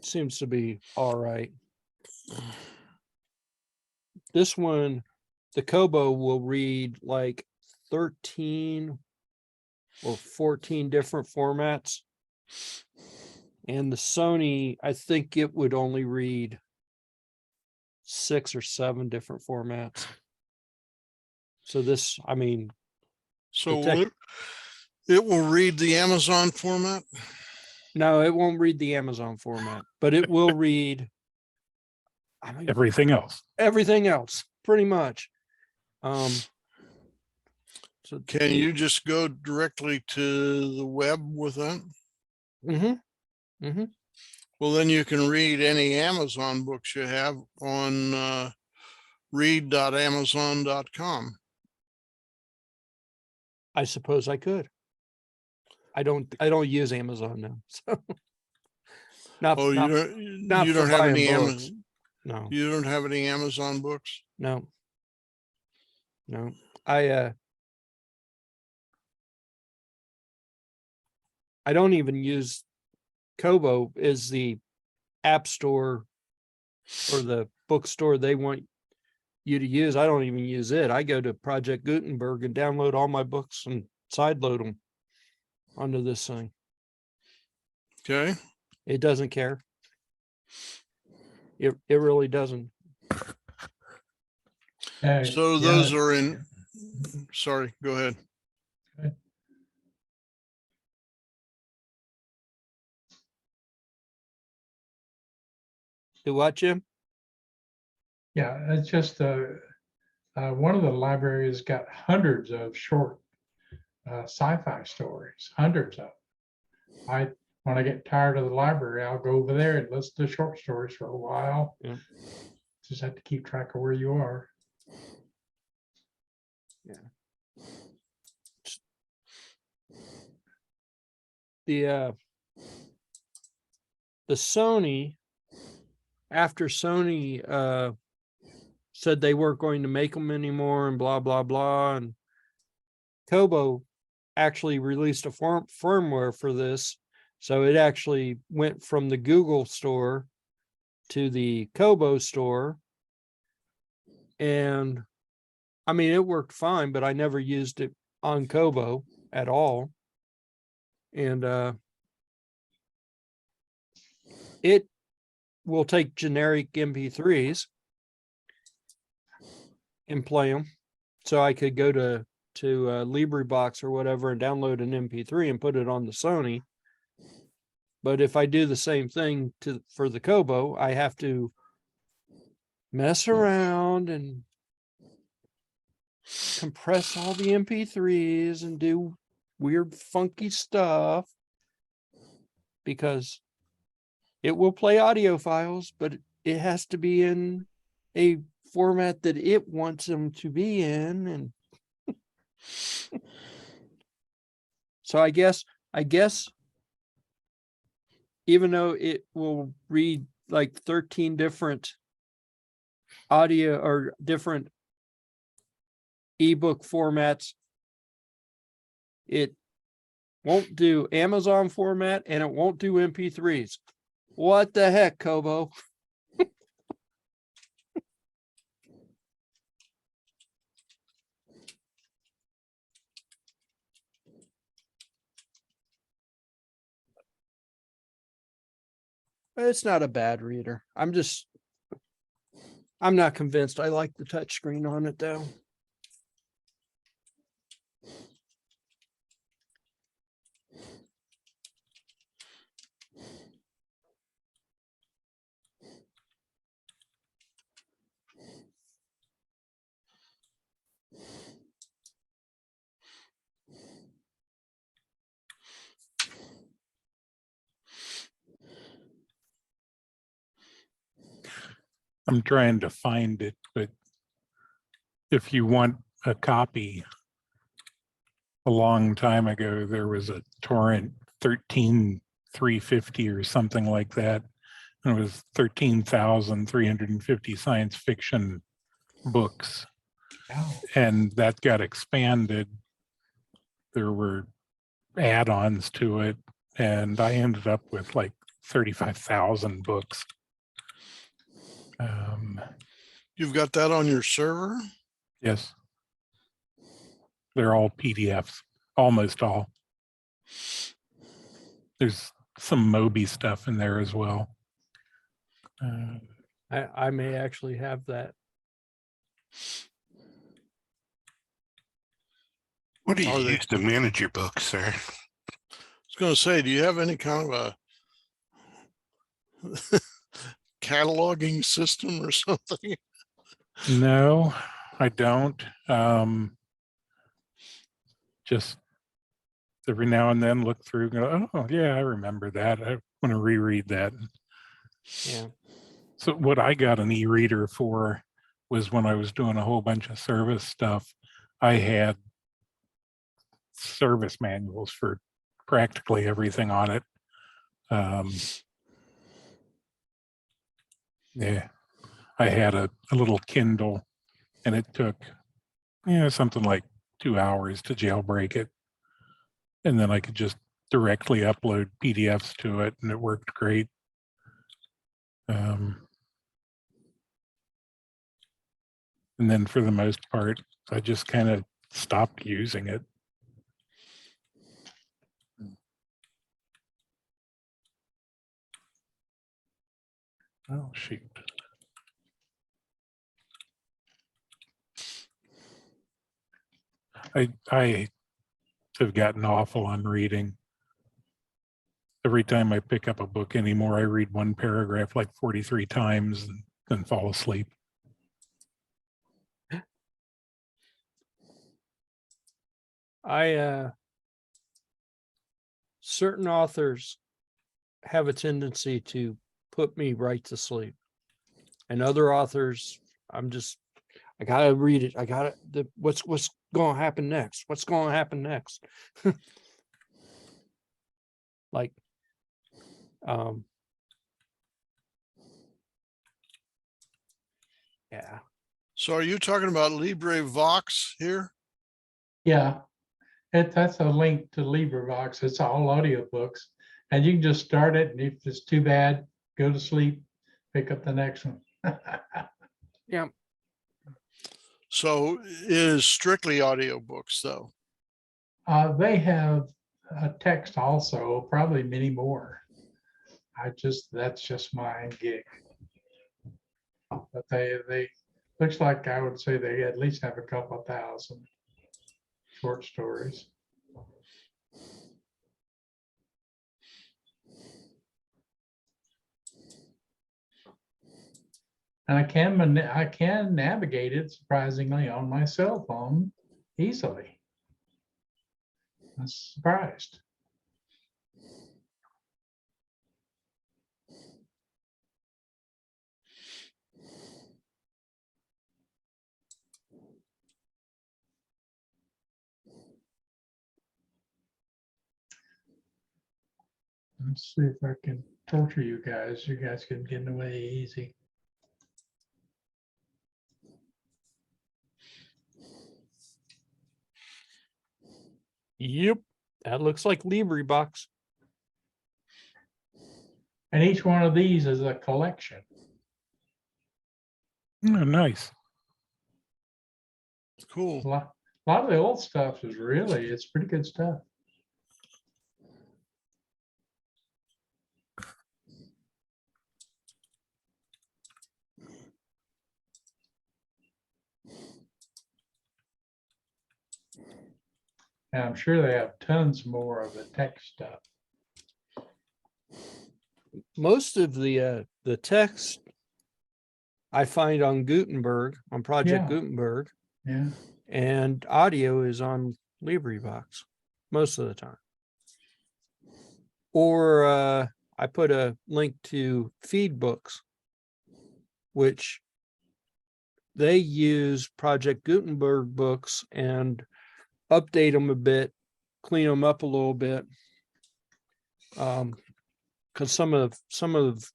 seems to be all right. This one, the Kobo will read like 13 or 14 different formats. And the Sony, I think it would only read 6 or 7 different formats. So this, I mean, So it will read the Amazon format? no, it won't read the Amazon format, but it will read, I mean, Everything else. everything else, pretty much. So Can you just go directly to the web with that? Well, then you can read any Amazon books you have on read.amazon.com. I suppose I could. I don't use Amazon now. So not, Oh, not, you not for don't have buying any books. Amazon. No, You don't have any Amazon books? no. I don't even use Kobo as the app store or the bookstore they want you to use. I don't even use it. I go to Project Gutenberg and download all my books and sideload them onto this thing. Okay. It doesn't care. It really doesn't. So those are in, sorry, go ahead. Do what, Jim? Yeah, it's just one of the libraries got hundreds of short sci-fi stories, hundreds of them. When I get tired of the library, I'll go over there and listen to short stories for a while. Yeah. Just have to keep track of where you are. The Sony, after Sony said they weren't going to make them anymore and blah, blah, blah, and Kobo actually released a firmware for this. So it actually went from the Google store to the Kobo store. And I mean, it worked fine, but I never used it on Kobo at all. And it will take generic MP3s and play them. So I could go to LibriVox or whatever and download an MP3 and put it on the Sony. But if I do the same thing for the Kobo, I have to mess around and compress all the MP3s and do weird funky stuff, because it will play audio files, but it has to be in a format that it wants them to be in. And so I guess even though it will read like 13 different audio or different ebook formats, it won't do Amazon format and it won't do MP3s. What the heck, Kobo? It's not a bad reader. I'm not convinced. I like the touch screen on it though. I'm trying to find it, but if you want a copy, a long time ago, there was a torrent 13,350 or something like that. And it was 13,350 science fiction books. Oh, And that got expanded. There were add-ons to it, and I ended up with like 35,000 books. You've got that on your server? Yes. They're all PDFs, almost all. There's some Moby stuff in there as well. I may actually have that. What do you Are they- use to manage your books, sir? I was going to say, do you have any kind of a cataloging system or something? No, I don't. Just every now and then look through and go, oh, yeah, I remember that. I want to reread that. Yeah. So what I got an e-reader for was when I was doing a whole bunch of service stuff, I had service manuals for practically everything on it. Yeah, I had a little Kindle, and it took something like 2 hours to jailbreak it. And then I could just directly upload PDFs to it, and it worked great. And then for the most part, I just kind of stopped using it. Oh, shoot. I have gotten awful on reading. Every time I pick up a book anymore, I read one paragraph like 43 times and then fall asleep. Certain authors have a tendency to put me right to sleep. and other authors, I gotta read it. What's going to happen next? What's going to happen next? Like, yeah. So are you talking about LibreVox here? Yeah, that's a link to LibriVox. It's all audiobooks. And you can just start it, and if it's too bad, go to sleep, pick up the next one. Yeah. So it is strictly audiobooks though. They have a text also, probably many more. That's just my gig. But they looks like I would say they at least have a couple thousand short stories. And I can navigate it surprisingly on my cell phone easily. I'm surprised. Let's see if I can torture you guys. You guys can get away easy. Yep. That looks like LibriVox. And each one of these is a collection. Oh, nice. Cool. A lot of the old stuff is it's pretty good stuff. And I'm sure they have tons more of the tech stuff. Most of the text I find on Gutenberg, on Project Yeah. Gutenberg, Yeah. and audio is on LibriVox most of the time. Or I put a link to FeedBooks, which they use Project Gutenberg books and update them a bit, clean them up a little bit. Because some of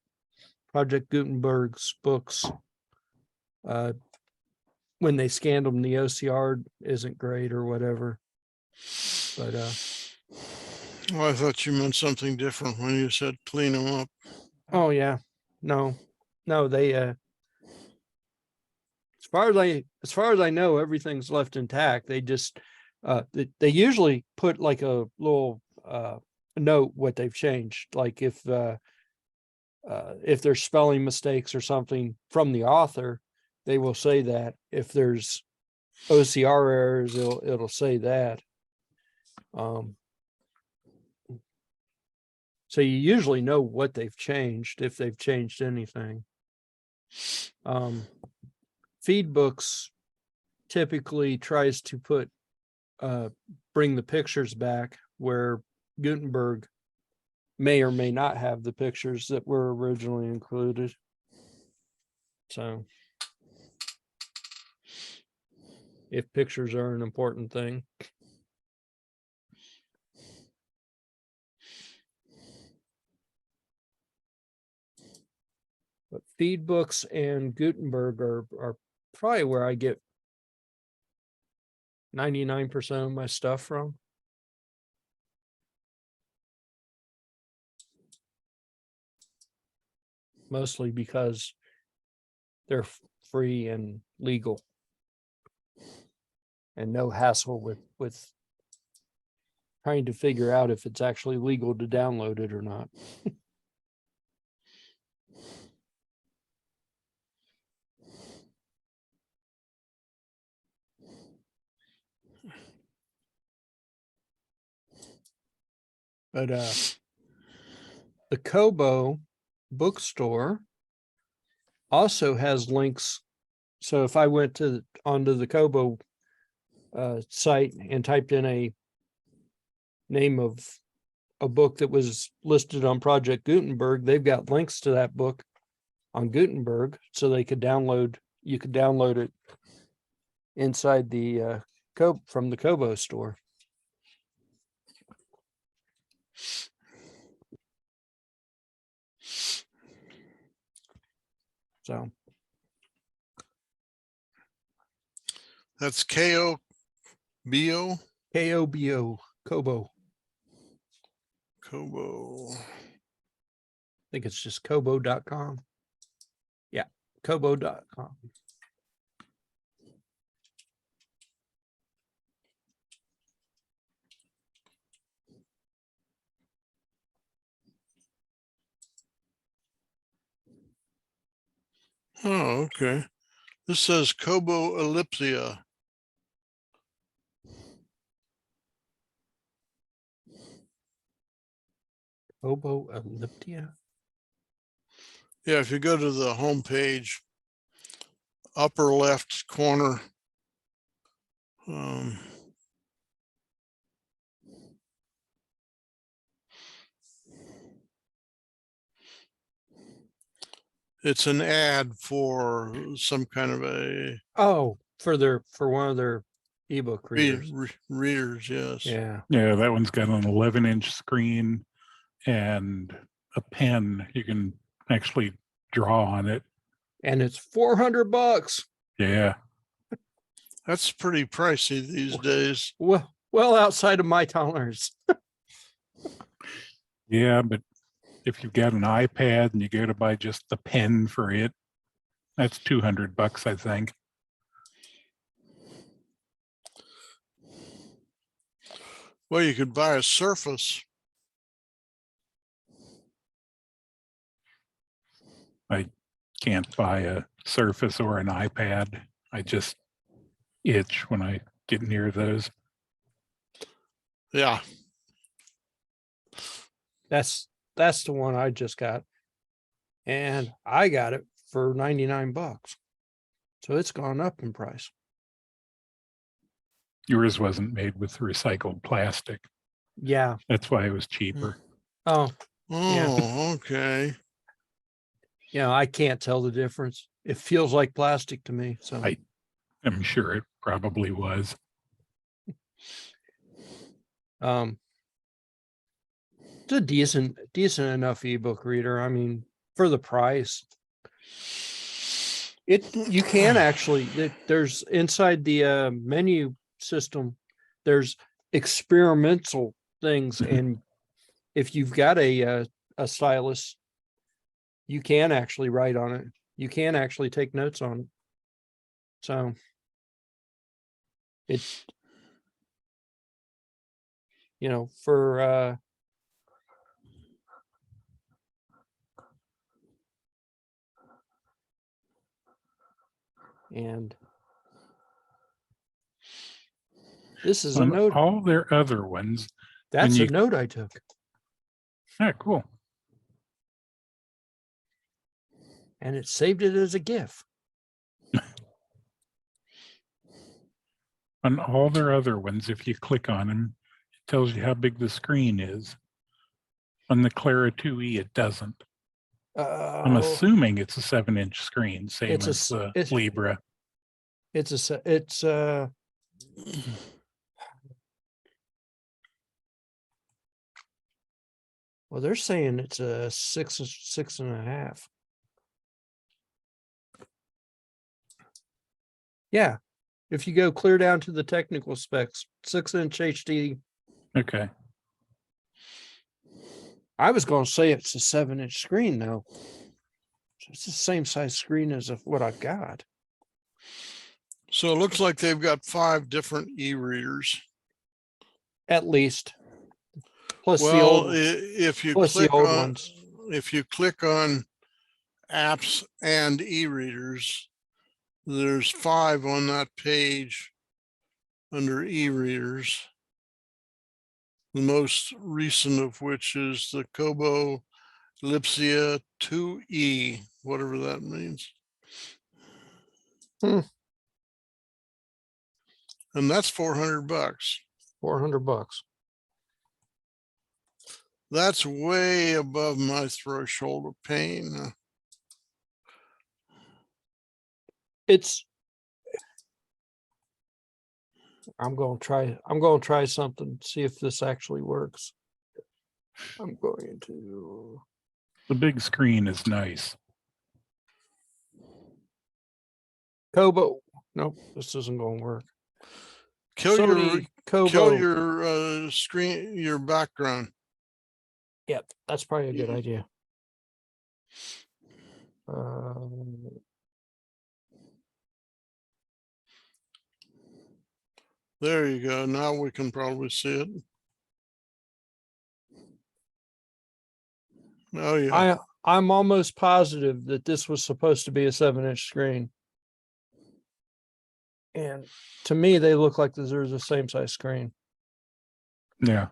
Project Gutenberg's books, when they scanned them, the OCR isn't great or whatever. But Oh, I thought you meant something different when you said clean them up. oh yeah, no, they as far as I know, everything's left intact. They just they usually put like a little note what they've changed, like if there's spelling mistakes or something from the author, they will say that. If there's OCR errors, it'll say that. So you usually know what they've changed, if they've changed anything. FeedBooks typically tries to bring the pictures back, where Gutenberg may or may not have the pictures that were originally included. So if pictures are an important thing. But FeedBooks and Gutenberg are probably where I get 99% of my stuff from. Mostly because they're free and legal, and no hassle with trying to figure out if it's actually legal to download it or not. But the Kobo bookstore also has links. So if I went onto the Kobo site and typed in a name of a book that was listed on Project Gutenberg, they've got links to that book on Gutenberg, so they could download, you could download it inside the from the Kobo store. So That's KOBO. KOBO, Kobo. Kobo. I think it's just kobo.com. Yeah, kobo.com. Oh, okay. This says Kobo Ellipsia. Kobo Elliptia. Yeah, if you go to the home page, upper left corner, it's an ad for some kind of a Oh, for one of their ebook readers. readers, yes. Yeah. Yeah, that one's got an 11-inch screen and a pen. You can actually draw on it. And it's $400. Yeah. That's pretty pricey these days. Well outside of my tolerance. Yeah, but if you've got an iPad and you go to buy just the pen for it, that's $200, I think. Well, you could buy a Surface. I can't buy a Surface or an iPad. I just itch when I get near those. Yeah. That's the one I just got. And I got it for $99. So it's gone up in price. Yours wasn't made with recycled plastic. Yeah. That's why it was cheaper. Oh, Oh, okay. yeah, I can't tell the difference. It feels like plastic to me. So I'm sure it probably was. It's a decent enough ebook reader. I mean, for the price. You can actually, there's inside the menu system, there's experimental things. And if you've got a stylus, you can actually write on it. You can actually take notes on it. So it's, you know, for and this is a On note. all their other ones. That's when a you- note I took. Yeah, cool. And it saved it as a GIF. On all their other ones, if you click on them, it tells you how big the screen is. On the Clara 2E, it doesn't. I'm assuming it's a 7-inch screen, same It's a as s- the it's- Libra. Well, they're saying it's a 6.5. Yeah. If you go clear down to the technical specs, 6-inch HD. Okay. I was going to say it's a 7-inch screen though. So it's the same size screen as what I've got. So it looks like they've got 5 different e-readers. At least. Plus the Well, old, if you plus the click old on, ones. if you click on apps and e-readers, there's 5 on that page under e-readers. The most recent of which is the Kobo Ellipsia 2E, whatever that means. Hmm. And that's $400. $400. That's way above my threshold of pain. it's, I'm going to try something, see if this actually works. I'm going to, The big screen is nice. Kobo. Nope, this isn't going to work. Kill Sony Kobo. kill your screen, your background. Yep, that's probably a good idea. There you go. Now we can probably see it. Oh, yeah. I'm almost positive that this was supposed to be a 7-inch screen. And to me, they look like there's the same size screen. Yeah.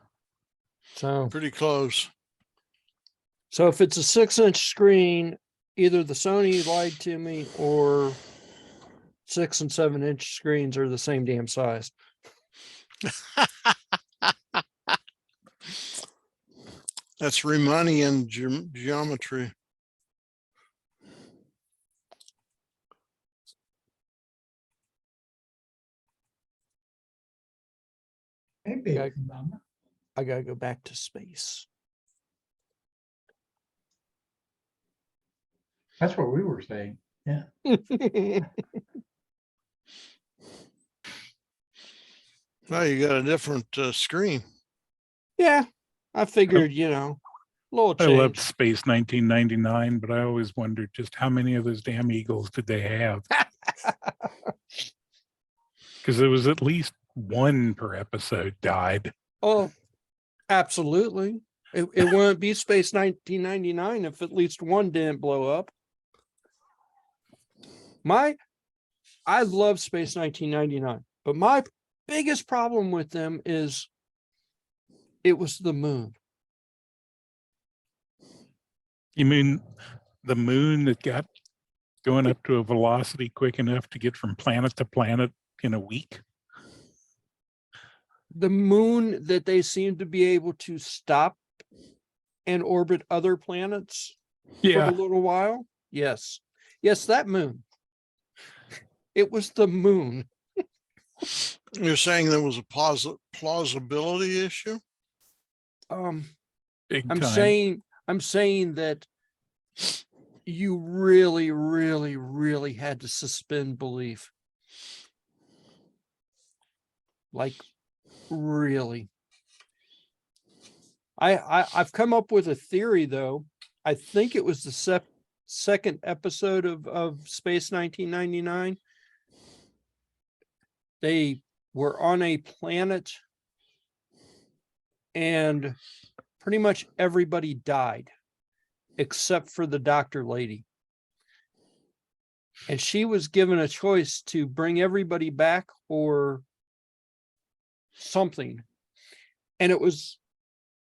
So Pretty close. if it's a 6-inch screen, either the Sony lied to me or 6 and 7-inch screens are the same damn size. That's Riemannian geometry. Maybe. Okay. I gotta go back to space. That's what we were saying. Yeah. Now you got a different screen. Yeah, I figured, a little I loved change. Space 1999, but I always wondered just how many of those damn Eagles did they have? Because there was at least one per episode died. Oh, absolutely. It wouldn't be Space 1999 if at least one didn't blow up. I love Space 1999, but my biggest problem with them is it was the moon. You mean the moon that got going up to a velocity quick enough to get from planet to planet in a week? The moon that they seem to be able to stop and orbit other planets for Yeah. a little while. Yes, that moon. It was the moon. You're saying there was a plausibility issue? Big I'm time. saying that you really, really, really had to suspend belief. Like, really. I've come up with a theory, though. I think it was the second episode of Space 1999. They were on a planet and pretty much everybody died except for the doctor lady. And she was given a choice to bring everybody back or something. And it was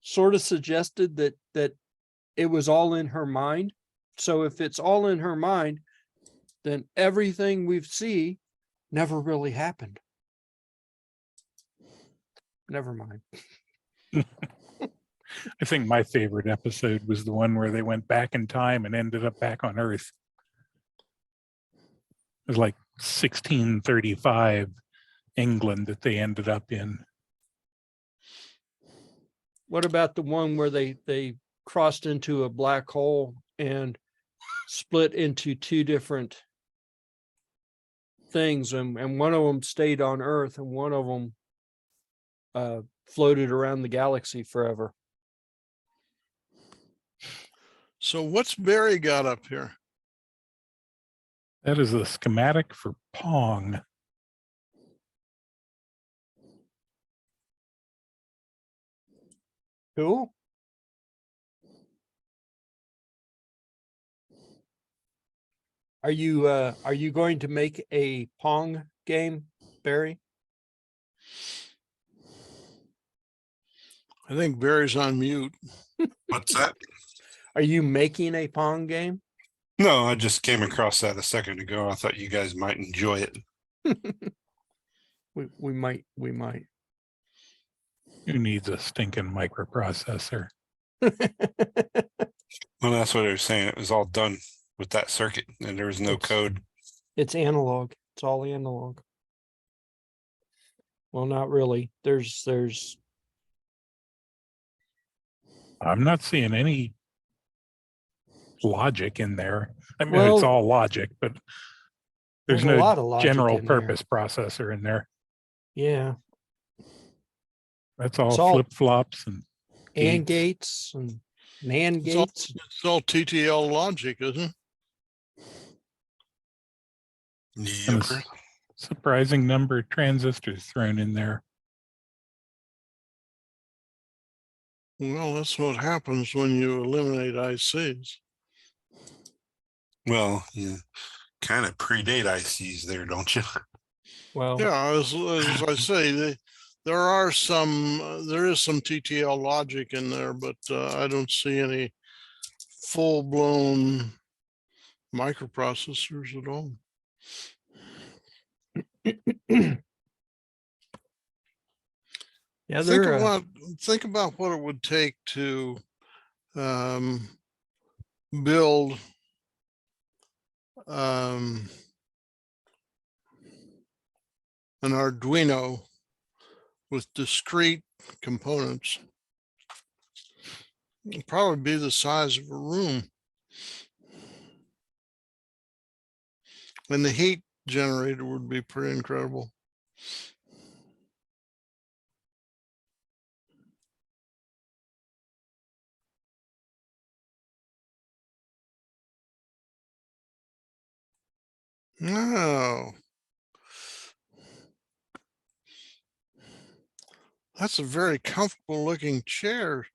sort of suggested that it was all in her mind. So if it's all in her mind, then everything we've seen never really happened. Never mind. I think my favorite episode was the one where they went back in time and ended up back on Earth. It was like 1635 England that they ended up in. What about the one where they crossed into a black hole and split into two different things, and one of them stayed on Earth and one of them floated around the galaxy forever? So what's Barry got up here? That is a schematic for Pong. Cool. Are you going to make a Pong game, Barry? I think Barry's on mute. What's that? Are you making a Pong game? No, I just came across that a second ago. I thought you guys might enjoy it. We might. Who needs a stinking microprocessor? Well, that's what they were saying. It was all done with that circuit and there was no code. It's analog. It's all analog. Well, not really. There's I'm not seeing any logic in there. I mean, it's Well, all logic, but there's a no lot of logic general in there. purpose processor in there. Yeah. That's all It's all flip flops and and gates. gates and NAND It's all, gates. it's all TTL logic, isn't it? and Yep. a surprising number of transistors thrown in there. Well, that's what happens when you eliminate ICs. Well, you kind of predate ICs there, don't you? Well, Yeah, as I say, there is some TTL logic in there, but I don't see any full-blown microprocessors at all. yeah, Think they're about what it would take to build an Arduino with discrete components. It'd probably be the size of a room. And the heat generator would be pretty incredible. No. That's a very comfortable looking chair.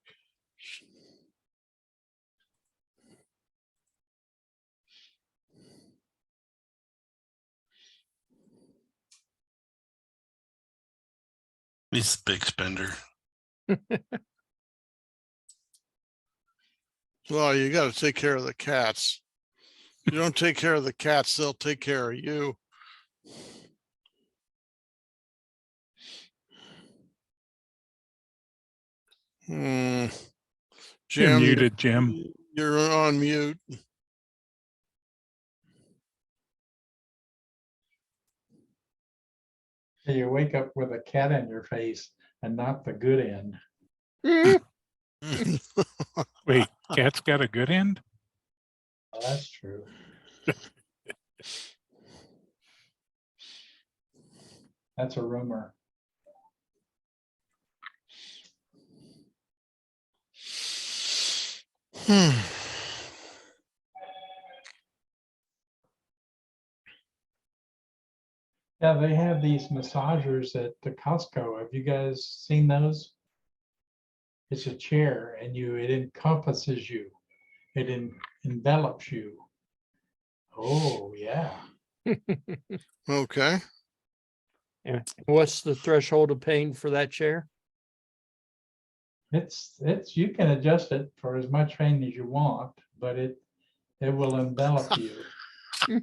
He's a big spender. Well, you got to take care of the cats. If you don't take care of the cats, they'll take care of you. You're Jim, muted, Jim. you're on mute. You wake up with a cat in your face and not the good end. Wait, cat's got a good end? Well, that's true. That's a rumor. Yeah, they have these massagers at the Costco. Have you guys seen those? It's a chair and it encompasses you. It envelops you. Oh, yeah. Okay. And what's the threshold of pain for that chair? It's you can adjust it for as much pain as you want, but it will envelop you.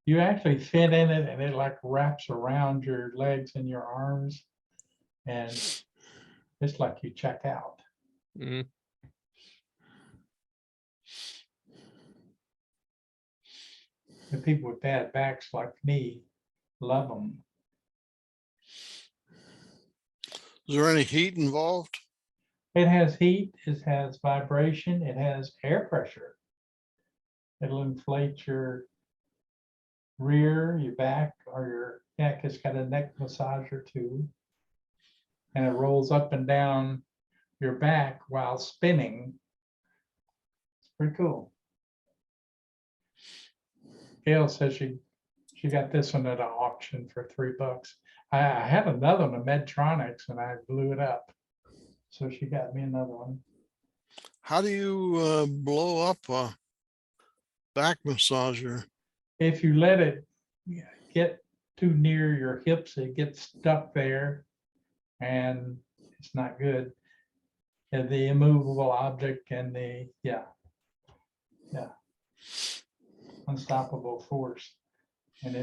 You actually fit in it and it like wraps around your legs and your arms. And it's like you check out. Mm. The people with bad backs like me love them. Is there any heat involved? It has heat, it has vibration, it has air pressure. It'll inflate your rear, your back, or your neck. It's got a neck massager too. And it rolls up and down your back while spinning. It's pretty cool. Gail says she got this one at an auction for $3. I had another one, a Medtronics, and I blew it up. So she got me another one. How do you blow up a back massager? If you let it get too near your hips, it gets stuck there and it's not good. And the immovable object and the, yeah. Unstoppable force. And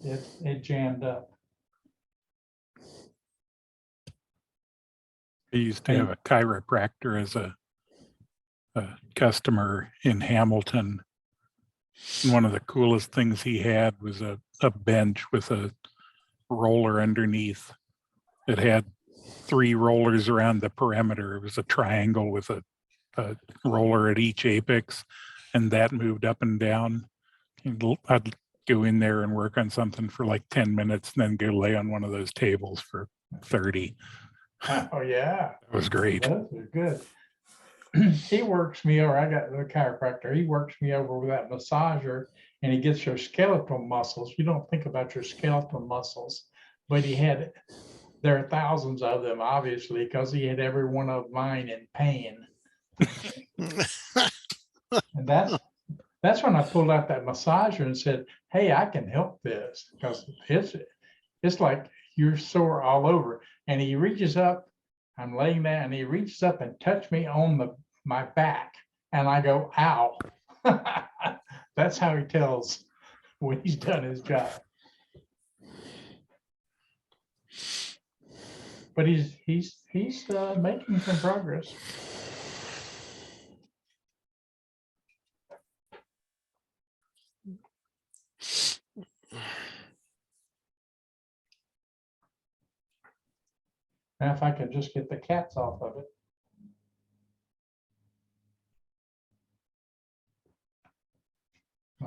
it jammed up. I used to have a chiropractor as a customer in Hamilton. And one of the coolest things he had was a bench with a roller underneath. It had 3 rollers around the perimeter. It was a triangle with a roller at each apex, and that moved up and down. And I'd go in there and work on something for like 10 minutes and then go lay on one of those tables for 30. Oh, yeah. It was great. Those are good. He works me over. I got the chiropractor. He works me over with that massager, and he gets your skeletal muscles. You don't think about your skeletal muscles, but there are thousands of them, obviously, because he had every one of mine in pain. And that's when I pulled out that massager and said, hey, I can help this, because it's like you're sore all over. And he reaches up, I'm laying there, and he reaches up and touched me on my back. And I go, ow. That's how he tells when he's done his job. But he's making some progress. Now, if I could just get the cats off of it.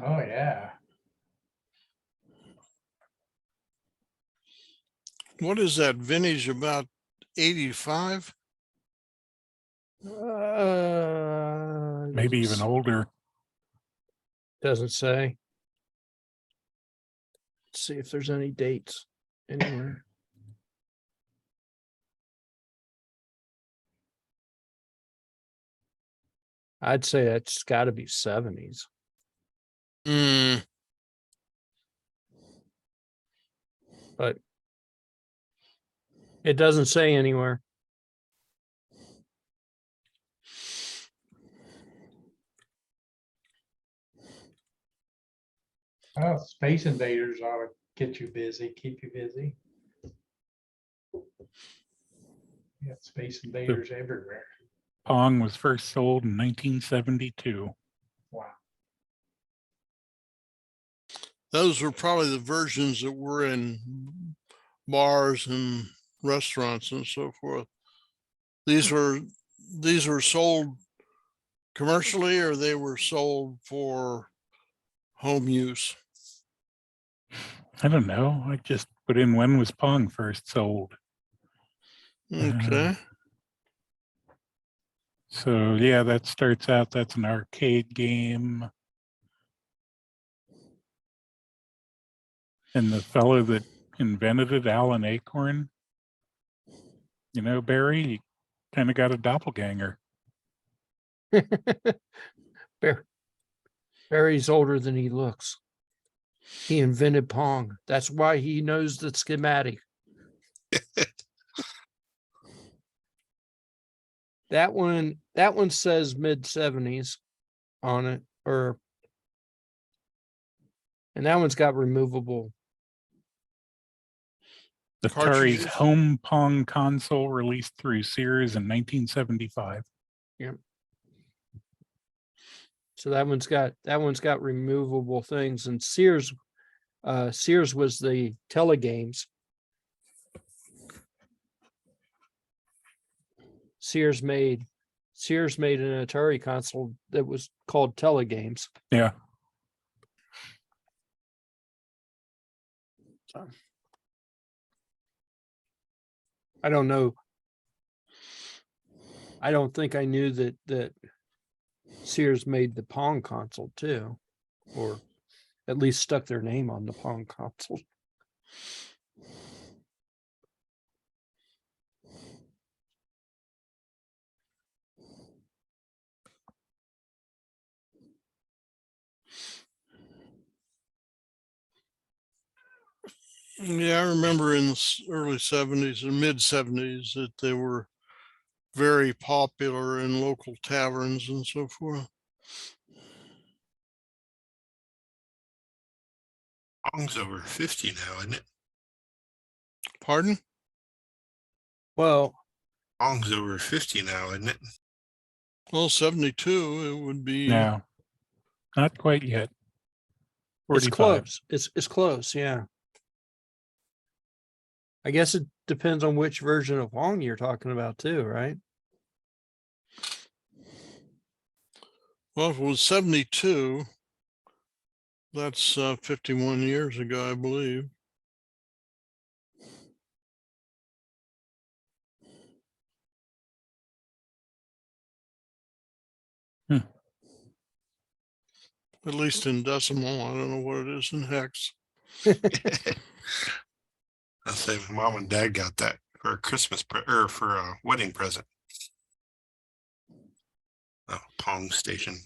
Oh, yeah. What is that vintage, about 85? Maybe even older. Doesn't say. Let's see if there's any dates anywhere. I'd say it's got to be 70s. But it doesn't say anywhere. Oh, Space Invaders ought to get you busy, keep you busy. You got Space Invaders everywhere. Pong was first sold in 1972. Wow. Those were probably the versions that were in bars and restaurants and so forth. These were sold commercially, or they were sold for home use? I don't know. I just put in when was Pong first sold. Okay. So yeah, that starts out, that's an arcade game. And the fellow that invented it, Alan Acorn, you know, Barry, you kind of got a doppelganger. Barry's older than he looks. He invented Pong. That's why he knows the schematic. That one says mid-70s on it, and that one's got removable. Atari's Cartridges? home Pong console released through Sears in 1975. Yep. So that one's got removable things, and Sears was the telegames. Sears made an Atari console that was called Telegames. Yeah. So, I don't know. I don't think I knew that Sears made the Pong console too, or at least stuck their name on the Pong console. Yeah, I remember in the early 70s and mid 70s that they were very popular in local taverns and so forth. Pong's over 50 now, isn't it? Pardon? Well, Pong's over 50 now, isn't it? Well, 72, it would be. No, not quite yet. It's 45. close. It's close, yeah. I guess it depends on which version of Pong you're talking about too, right? Well, if it was 72, that's 51 years ago, I believe. Hmm. At least in decimal. I don't know what it is in hex. I'll say mom and dad got that for a Christmas or for a wedding present. Oh, Pong station.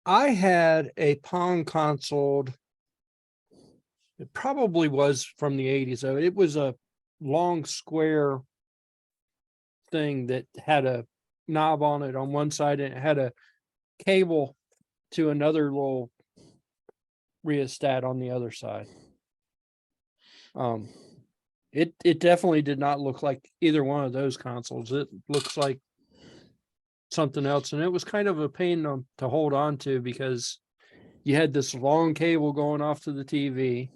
I had a Pong console. It probably was from the 80s. So it was a long square thing that had a knob on it on one side and it had a cable to another little rheostat on the other side. It definitely did not look like either one of those consoles. It looks like something else, and it was kind of a pain to hold on to because you had this long cable going off to the TV,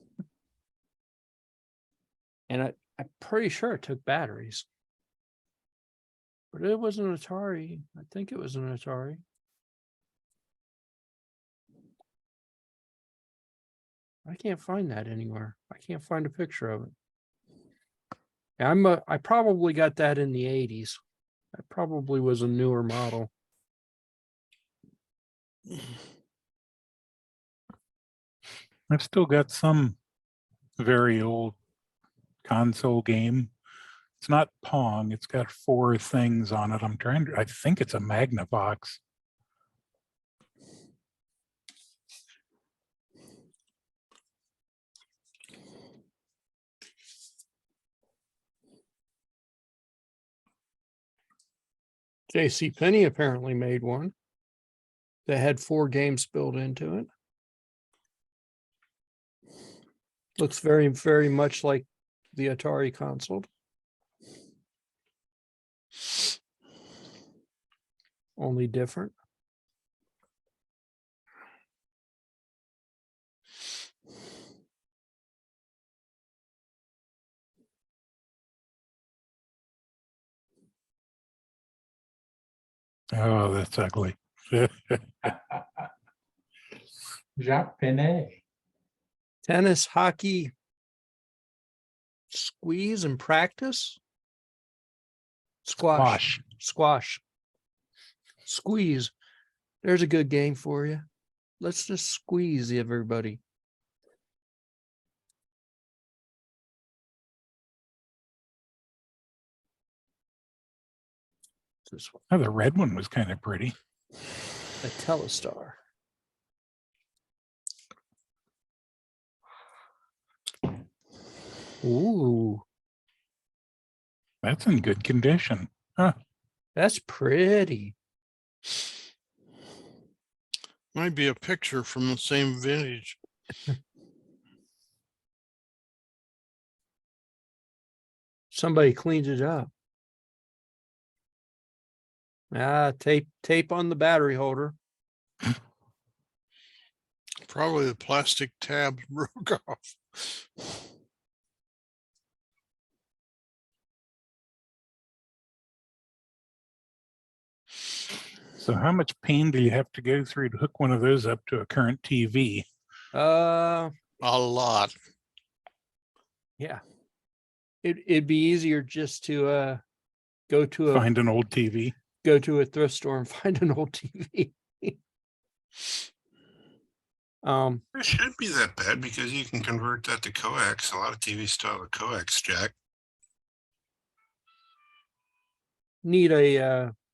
and I'm pretty sure it took batteries, but it was an Atari. I think it was an Atari. I can't find that anywhere. I can't find a picture of it. I probably got that in the 80s. That probably was a newer model. I've still got some very old console game. It's not Pong. It's got 4 things on it. I think it's a Magnavox. J.C. Penney apparently made one that had 4 games built into it. Looks very, very much like the Atari console. Only different. Oh, that's ugly. Jacques Penet. Tennis, hockey, squeeze and practice. Squash. Squeeze. There's a good game for you. Let's just squeeze everybody. This one, Oh, the red one was kind of pretty. a Telestar. Ooh, That's in good condition. Huh. that's pretty. Might be a picture from the same vintage. Somebody cleaned it up. Tape on the battery holder. Probably the plastic tab broke off. So how much pain do you have to go through to hook one of those up to a current TV? A lot. Yeah. It'd be easier just to go to Find an old TV. go to a thrift store and find an old TV. It shouldn't be that bad because you can convert that to coax. A lot of TVs still have a coax jack.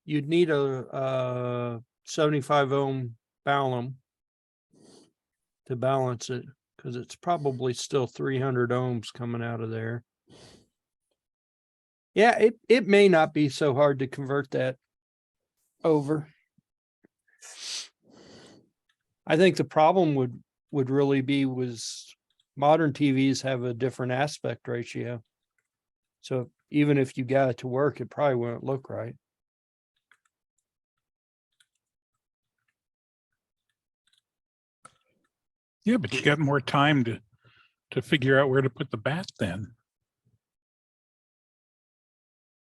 You'd need a 75 ohm balun to balance it because it's probably still 300 ohms coming out of there. Yeah, it may not be so hard to convert that over. I think the problem would really be was modern TVs have a different aspect ratio. So even if you got it to work, it probably wouldn't look right. Yeah, but you got more time to figure out where to put the bat then.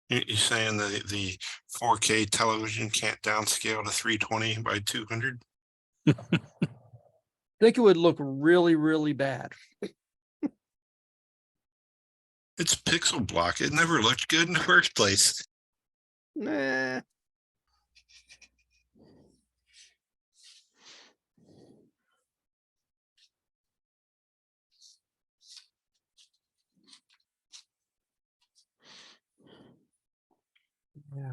You're saying the 4K television can't downscale to 320 by 200? I think it would look really, really bad. It's pixel block. It never looked good in the first place. Nah. Yeah.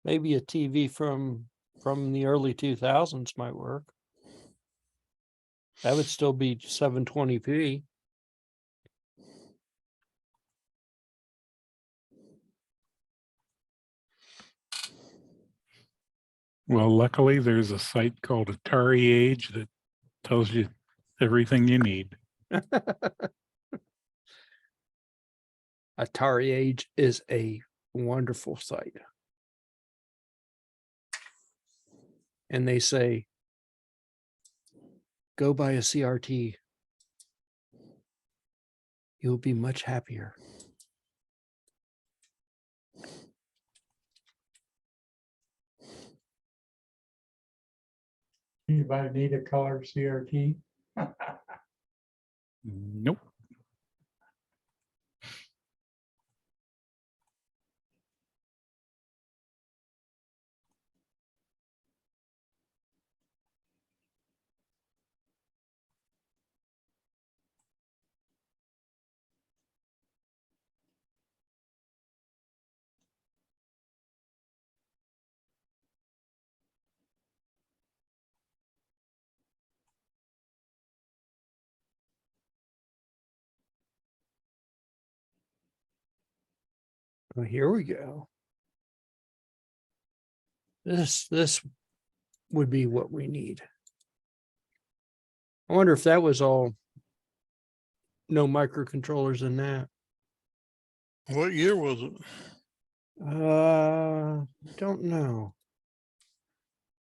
Maybe a TV from the early 2000s might work. That would still be 720p. Well, luckily there's a site called Atari Age that tells you everything you need. Atari Age is a wonderful site. And they say, go buy a CRT. You'll be much happier. Anybody need a color CRT? Nope. Well, here we go. This would be what we need. I wonder if that was all no microcontrollers in that. What year was it? Don't know.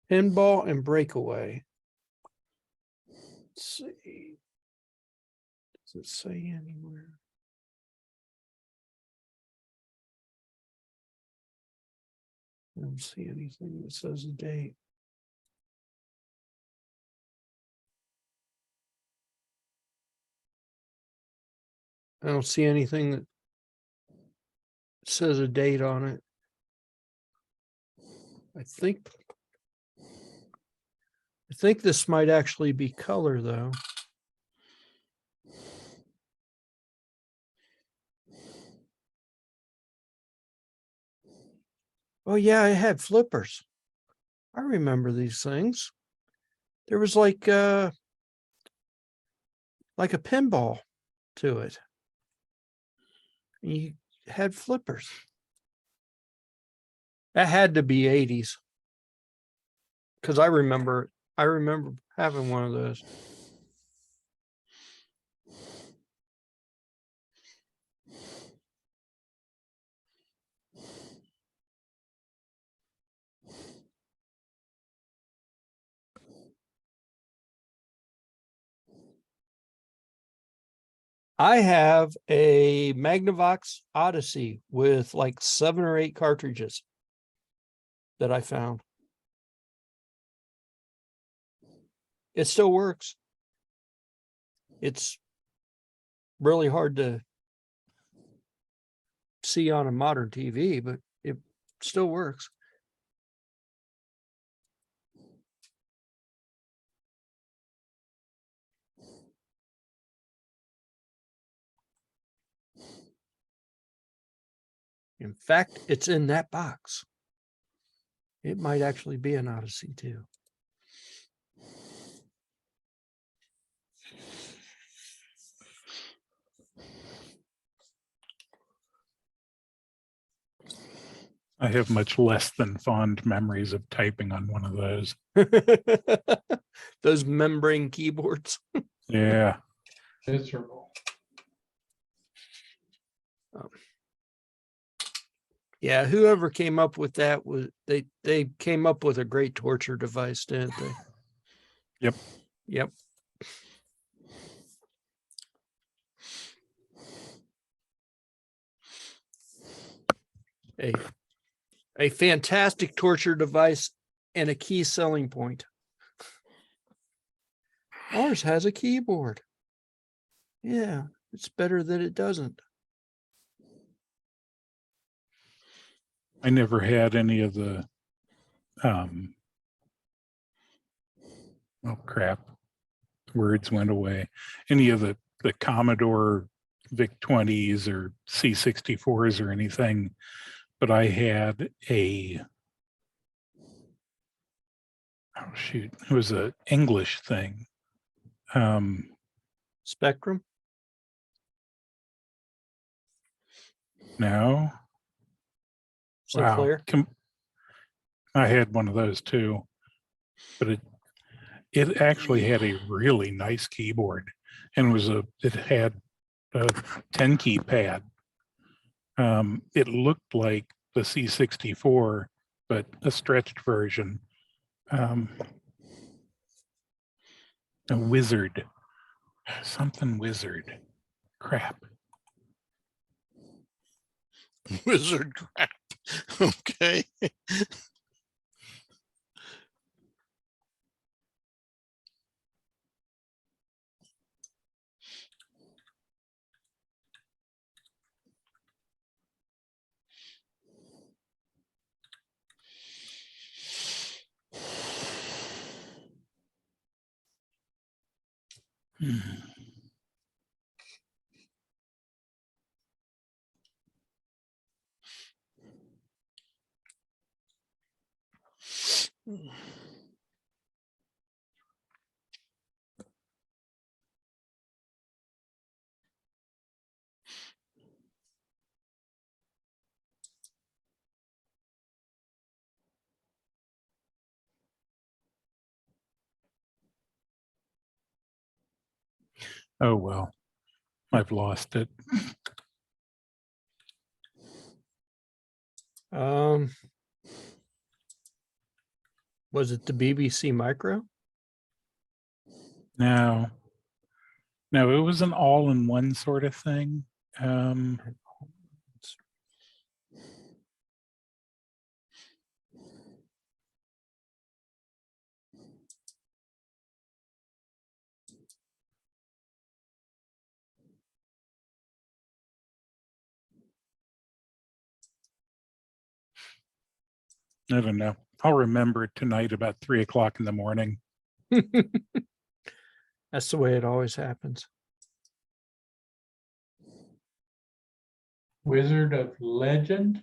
Pinball and breakaway. Let's see. Does it say anywhere? I don't see anything that says a date. I don't see anything that says a date on it. I think this might actually be color though. Oh yeah, I had flippers. I remember these things. There was like a pinball to it. You had flippers. That had to be 80s. Because I remember having one of those. I have a Magnavox Odyssey with like 7 or 8 cartridges that I found. It still works. It's really hard to see on a modern TV, but it still works. In fact, it's in that box. It might actually be an Odyssey too. I have much less than fond memories of typing on one of those. Those membrane keyboards. Yeah. Miserable. Yeah, whoever came up with that was they came up with a great torture device, didn't they? Yep. Yep. A fantastic torture device and a key selling point. Ours has a keyboard. Yeah, it's better that it doesn't. I never had any of the, oh crap, words went away. Any of the Commodore VIC-20s or C64s or anything, but I had a, oh shoot, it was an English thing. Spectrum. No. Sinclair. Wow. I had one of those too, but it actually had a really nice keyboard and it had a 10 key pad. It looked like the C64, but a stretched version. A wizard, something wizard, crap. Wizard crap. Okay. Oh, well, I've lost it. Was it the BBC Micro? No, it was an all-in-one sort of thing. I don't know. I'll remember it tonight about 3 o'clock in the morning. That's the way it always happens. Wizard of Legend,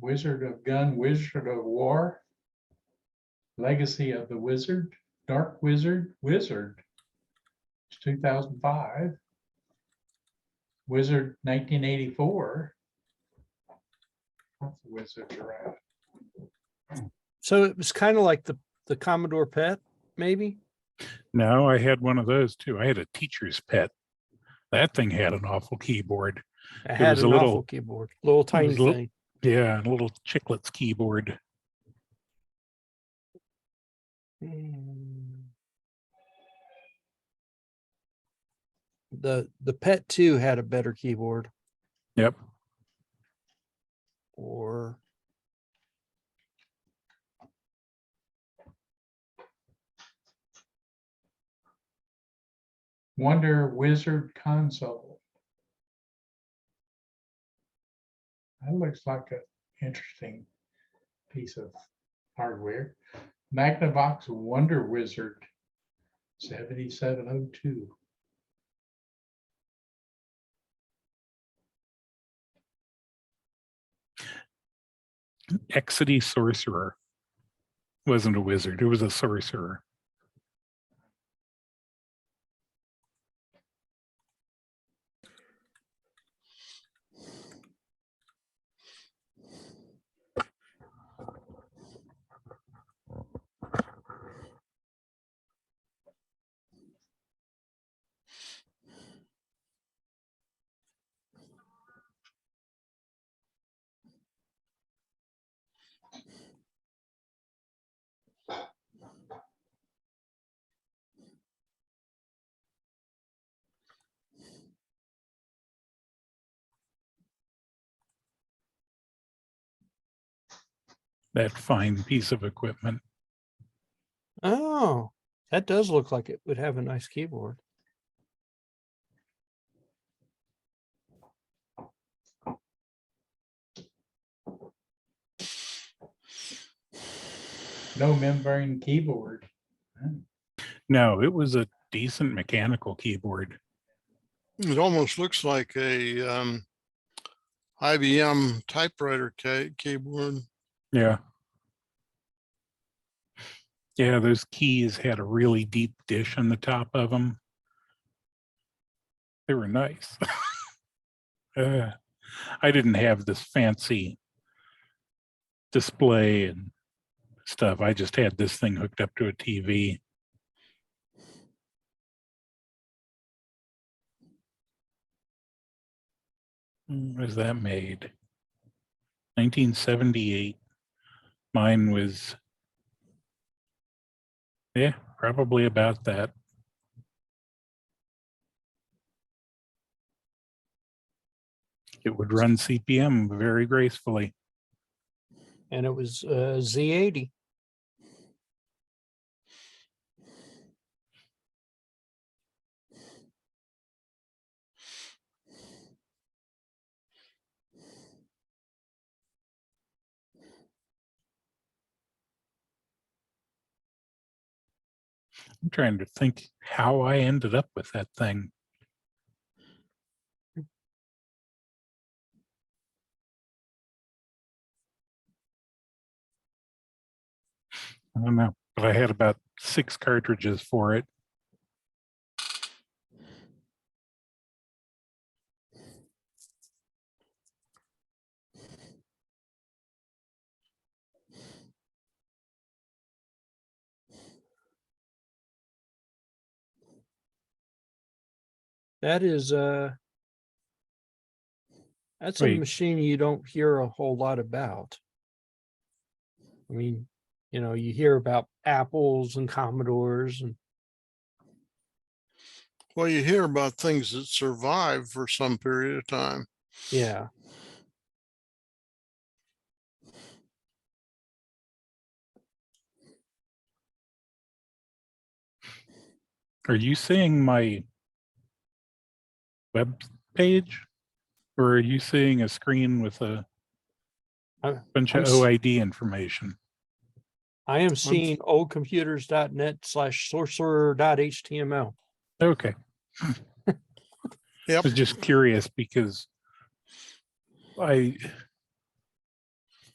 Wizard of Gun, Wizard of War, Legacy of the Wizard, Dark Wizard, Wizard. It's 2005. Wizard 1984. Lots of wizards around. So it was kind of like the Commodore PET, maybe? No, I had one of those too. I had a teacher's pet. That thing had an awful keyboard. It had was an a awful little- keyboard, little tiny was a little- thing. Yeah, a little chiclets keyboard. The PET 2 had a better keyboard. Yep. Or Wonder Wizard console. That looks like an interesting piece of hardware. Magnavox Wonder Wizard 7702. Exody Sorcerer wasn't a wizard. It was a sorcerer. that fine piece of equipment. Oh, that does look like it would have a nice keyboard. No membrane keyboard. No, it was a decent mechanical keyboard. It almost looks like a IBM typewriter keyboard. Yeah. Yeah, those keys had a really deep dish on the top of them. They were nice. I didn't have this fancy display and stuff. I just had this thing hooked up to a TV. When was that made? 1978. Mine was, yeah, probably about that. It would run CPM very gracefully. And it was Z80. I'm trying to think how I ended up with that thing. I don't know, but I had about 6 cartridges for it. That is that's a Wait. machine you don't hear a whole lot about. I mean, you know, you hear about Apples and Commodores and Well, you hear about things that survive for some period of time. yeah. Are you seeing my web page? Or are you seeing a screen with a bunch of OID information? I am seeing oldcomputers.net/sorcerer.html. Okay. Yep. I was just curious because I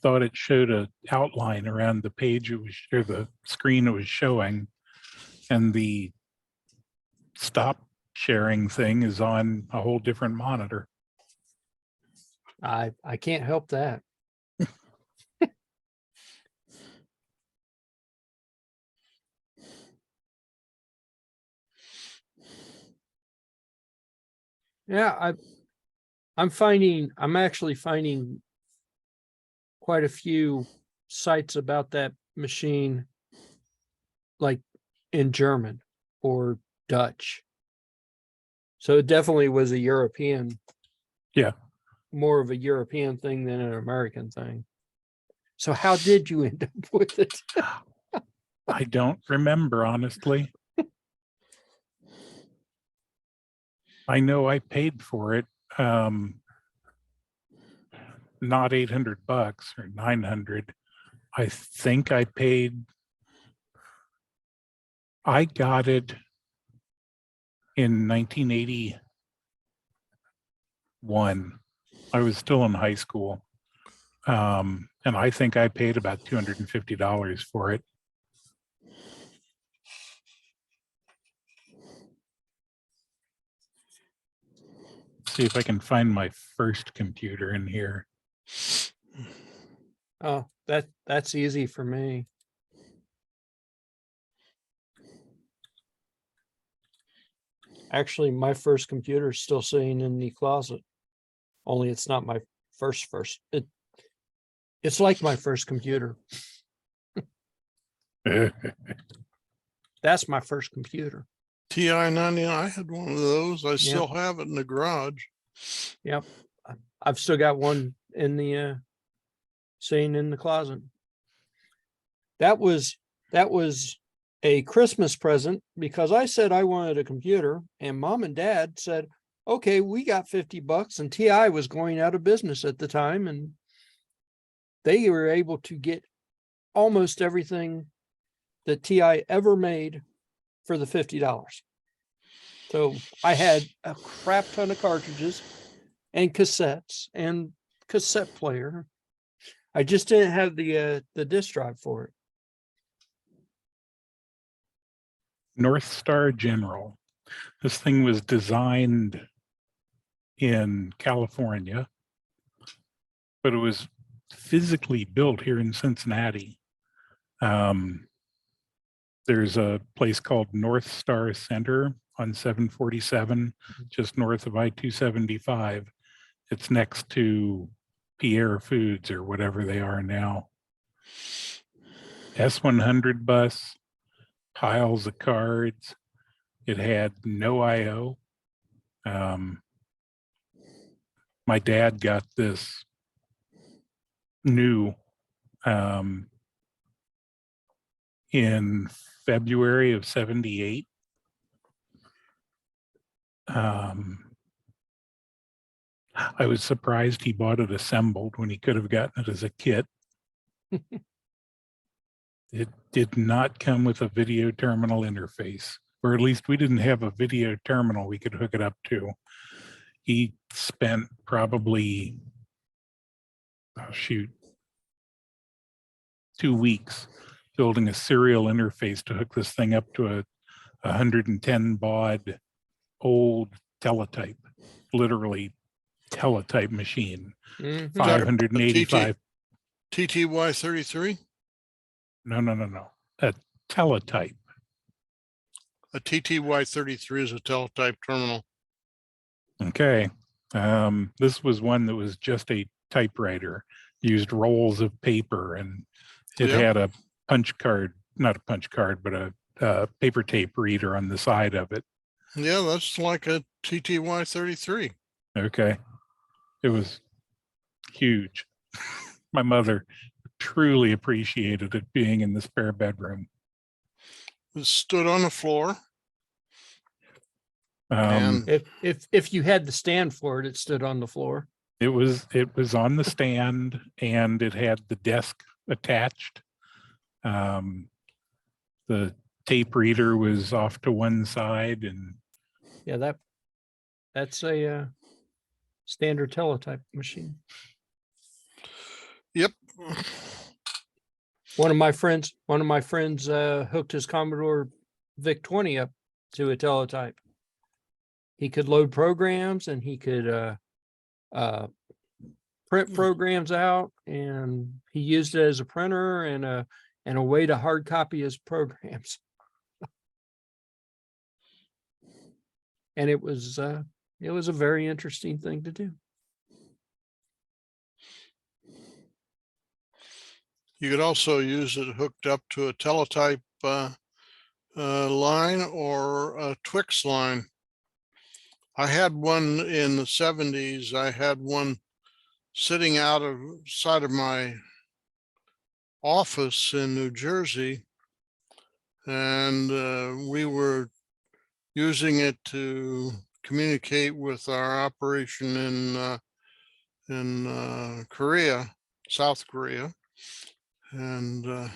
thought it showed an outline around the page it was, or the screen it was showing, and the stop sharing thing is on a whole different monitor. I can't help that. Yeah, I'm actually finding quite a few sites about that machine, like in German or Dutch. So it definitely was a European. Yeah. More of a European thing than an American thing. So how did you end up with it? I don't remember, honestly. I know I paid for it, not $800 or $900. I think I got it in 1981. I was still in high school. And I think I paid about $250 for it. See if I can find my first computer in here. Oh, that's easy for me. Actually, my first computer is still sitting in the closet. Only it's not my first. It's like my first computer. That's my first computer. TI-99, I had one of those. I still have it in the garage. Yep. I've still got one in the sitting in the closet. that was a Christmas present because I said I wanted a computer and mom and dad said, okay, we got $50 and TI was going out of business at the time. And they were able to get almost everything that TI ever made for the $50. So I had a crap ton of cartridges and cassettes and cassette player. I just didn't have the disk drive for it. North Star General. This thing was designed in California, but it was physically built here in Cincinnati. There's a place called North Star Center on 747, just north of I-275. It's next to Pierre Foods or whatever they are now. S100 bus, piles of cards. It had no IO. My dad got this new in February of '78. I was surprised he bought it assembled when he could have gotten it as a kit. It did not come with a video terminal interface, or at least we didn't have a video terminal we could hook it up to. He spent probably, 2 weeks building a serial interface to hook this thing up to a 110 baud old teletype, literally teletype machine. 585. TTY 33? No. A teletype. A TTY 33 is a teletype terminal. Okay. This was one that was just a typewriter, used rolls of paper, and it Yep. had a punch card, not a punch card, but a paper tape reader on the side of it. Yeah, that's like a TTY 33. Okay. It was huge. My mother truly appreciated it being in the spare bedroom. It stood on the floor. Um, And If you had the stand for it, it stood on the floor. it was on the stand and it had the desk attached. The tape reader was off to one side, and Yeah, that's a standard teletype machine. yep. One of my friends hooked his Commodore VIC-20 up to a teletype. He could load programs and he could print programs out, and he used it as a printer and a way to hard copy his programs. And it was a very interesting thing to do. You could also use it hooked up to a teletype line or a Twix line. I had one in the 70s. I had one sitting outside of my office in New Jersey, and we were using it to communicate with our operation in Korea, South Korea. And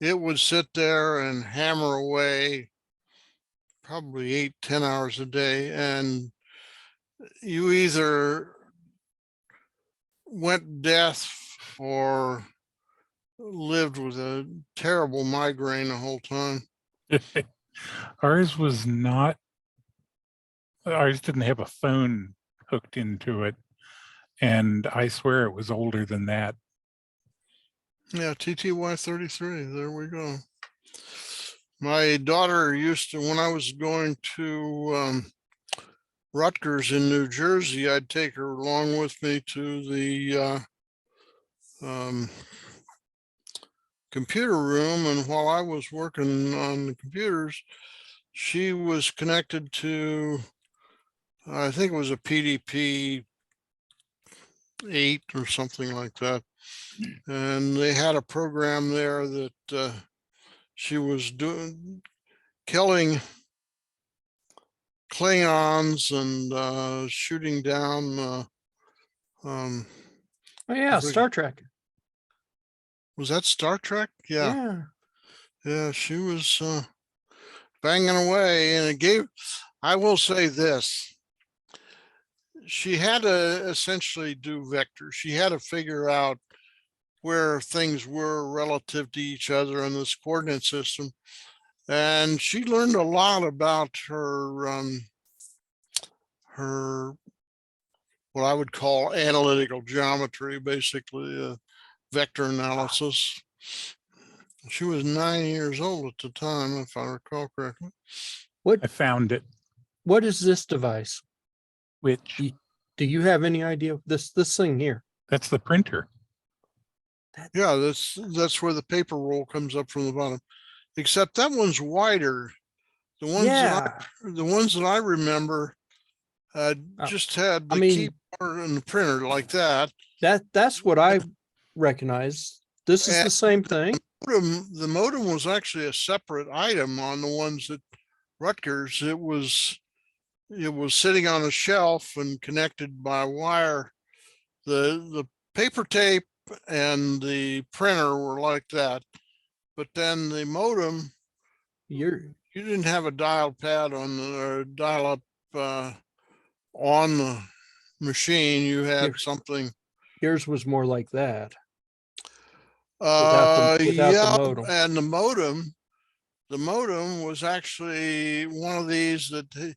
it would sit there and hammer away probably 8-10 hours a day. And you either went deaf or lived with a terrible migraine the whole time. ours was not, ours didn't have a phone hooked into it. And I swear it was older than that. Yeah, TTY 33, there we go. My daughter used to, when I was going to Rutgers in New Jersey, I'd take her along with me to the computer room. And while I was working on the computers, she was connected to, I think it was a PDP 8 or something like that. And they had a program there that she was killing Klingons and shooting down Oh yeah, forget- Star Trek. was that Star Trek? Yeah. Yeah. Yeah, she was banging away, and it gave, I will say this, she had to essentially do vectors. She had to figure out where things were relative to each other in this coordinate system. And she learned a lot about her what I would call analytical geometry, basically vector analysis. She was 9 years old at the time, if I recall correctly. I found it, What is this device? which Do you have any idea? This thing here. that's the printer. Yeah, that's where the paper roll comes up from the bottom. Except that one's wider. The ones Yeah. the ones that I remember just had the I mean- keyboard and the printer like that. That's what I recognize. This is the And same thing. The modem was actually a separate item on the ones at Rutgers. It was sitting on a shelf and connected by wire. The paper tape and the printer were like that, but then the modem, You're you didn't have a dial pad on the or dial up on the machine. You had Here. something. yours was more like that. Without the Yeah, modem. and the modem was actually one of these that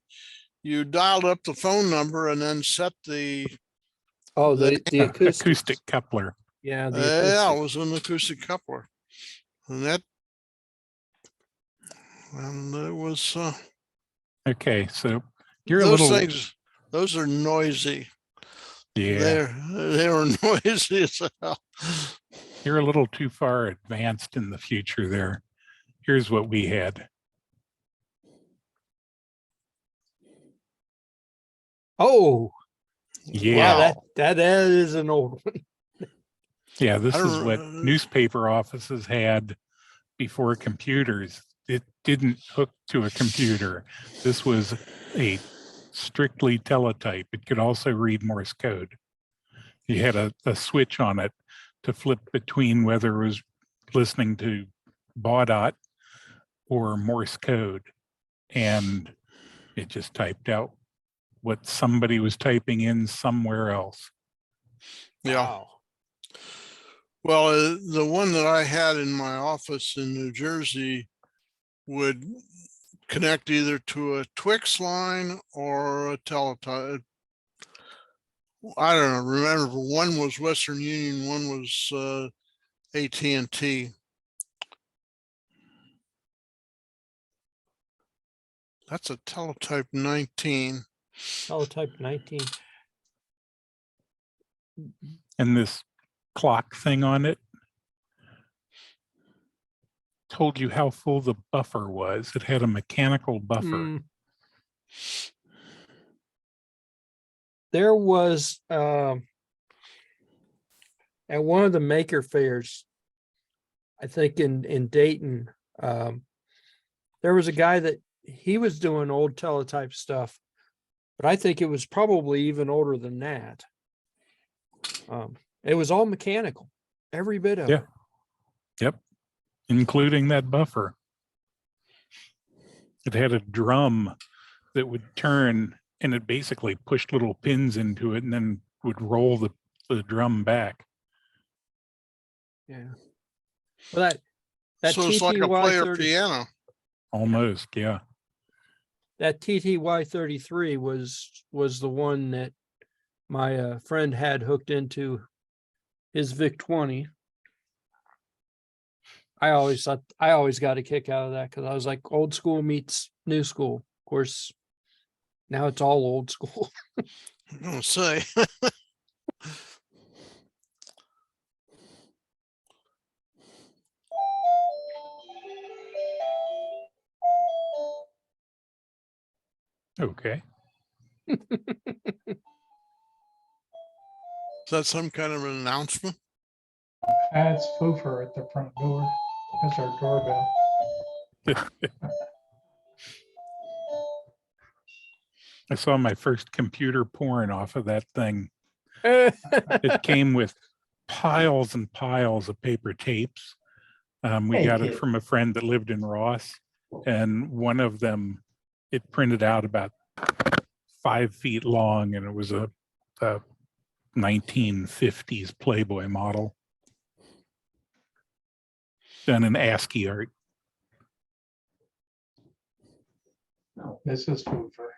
you dialed up the phone number and then set the Oh, the acoustics. Acoustic coupler. Yeah, the yeah, acoustic. it was an acoustic coupler, and it was Okay, so you're a those little, things. Those are noisy. yeah, They were noisy as hell. you're a little too far advanced in the future there. Here's what we had. Oh, Yeah, wow, that is an old one. yeah, this I is what don't- newspaper offices had before computers. It didn't hook to a computer. This was a strictly teletype. It could also read Morse code. You had a switch on it to flip between whether it was listening to baudot or Morse code. And it just typed out what somebody was typing in somewhere else. Yeah. Wow. Well, the one that I had in my office in New Jersey would connect either to a Twix line or a teletype. I don't know. Remember, one was Western Union, one was AT&T. That's a teletype 19. Teletype 19. And this clock thing on it told you how full the buffer was. It had a mechanical buffer. Mm. There was at one of the maker fairs, I think in Dayton, there was a guy that he was doing old teletype stuff, but I think it was probably even older than that. It was all mechanical, every bit of Yeah. it. Yep, including that buffer. It had a drum that would turn, and it basically pushed little pins into it and then would roll the drum back. Yeah. Well, that So it's like a player TTY 30, piano. Almost, yeah. that TTY 33 was the one that my friend had hooked into his VIC 20. I always got a kick out of that because I was like, old school meets new school. Of course, now it's all old school. I don't say. Okay. Is that some kind of an announcement? That's Foofer at the front door. That's our doorbell. I saw my first computer porn off of that thing. It came with piles and piles of paper tapes. We Hey, got it kid. from a friend that lived in Ross, and one of them, it printed out about 5 feet long, and it was a 1950s Playboy model done in ASCII art. No, this is Foofer.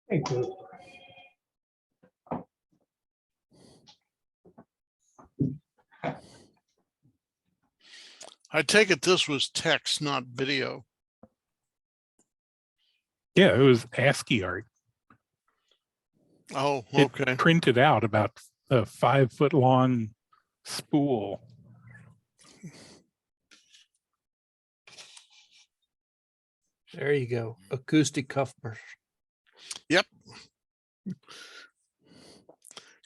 Hey, Foofer. I take it this was text, not video. Yeah, it was ASCII art. Oh, It okay. printed out about a 5 foot long spool. There you go. Acoustic cuff brush.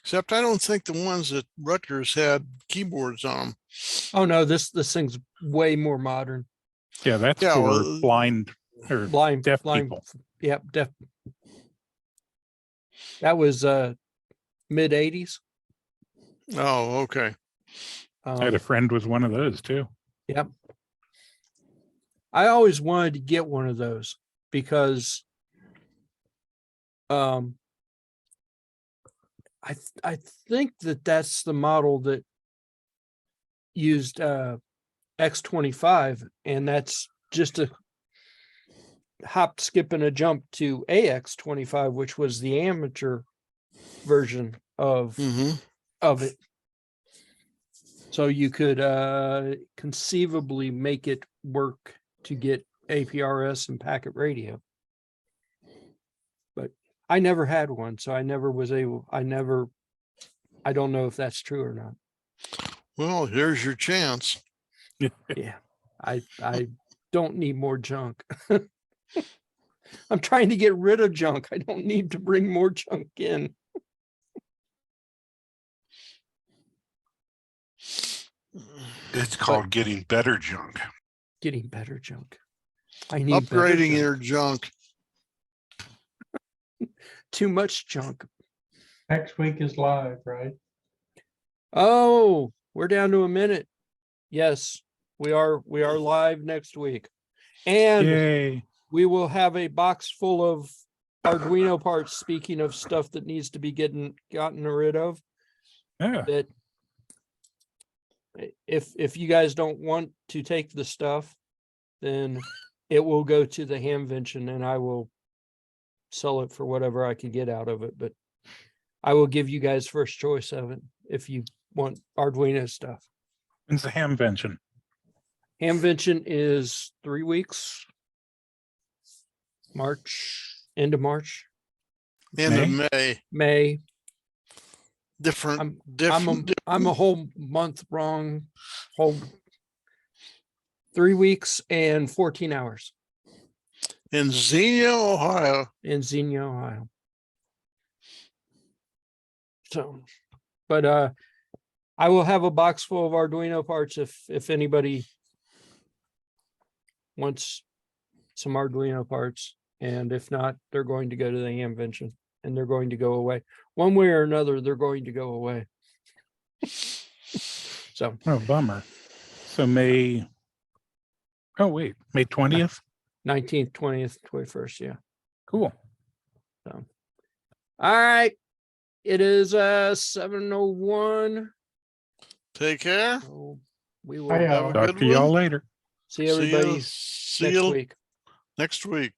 Except I don't think the ones that Rutgers had keyboards on them. Oh no, this thing's way more modern. Yeah, that's Yeah, for well, blind or Blind, deaf blind. people. Yep, deaf. That was mid 80s. Oh, okay. I had a friend was one of those too. Yep. I always wanted to get one of those because I think that's the model that used X25, and that's just a hop, skip, and a jump to AX25, which was the amateur version of it. So you could conceivably make it work to get APRS and packet radio. But I never had one, so I never was able, I don't know if that's true or not. Well, here's your chance. Yeah, I don't need more junk. I'm trying to get rid of junk. I don't need to bring more junk in. It's called getting better junk. Getting better junk. I need better Upgrading junk. your junk. Too much junk. Next week is live, right? Oh, we're down to a minute. Yes, we are live next week. And Yay. we will have a box full of Arduino parts, speaking of stuff that needs to be gotten rid of. Yeah. That if you guys don't want to take the stuff, then it will go to the Hamvention and I will sell it for whatever I can get out of it. But I will give you guys first choice of it if you want Arduino stuff. When's the Hamvention? Hamvention is 3 weeks. March, end of March, End of May. May. Different. I'm a whole month wrong. Whole 3 weeks and 14 hours In Xenia, Ohio. in Xenia, Ohio. So, but I will have a box full of Arduino parts if anybody wants some Arduino parts, and if not, they're going to go to the Hamvention and they're going to go away. One way or another, they're going to go away. So, Oh, bummer. So May 20th? 19th, 20th, 21st, yeah. Cool. So, all right. It is 7:01. Take care. So we will Hi, Have a Talk good to y'all one. later. see everybody See next you week. next week.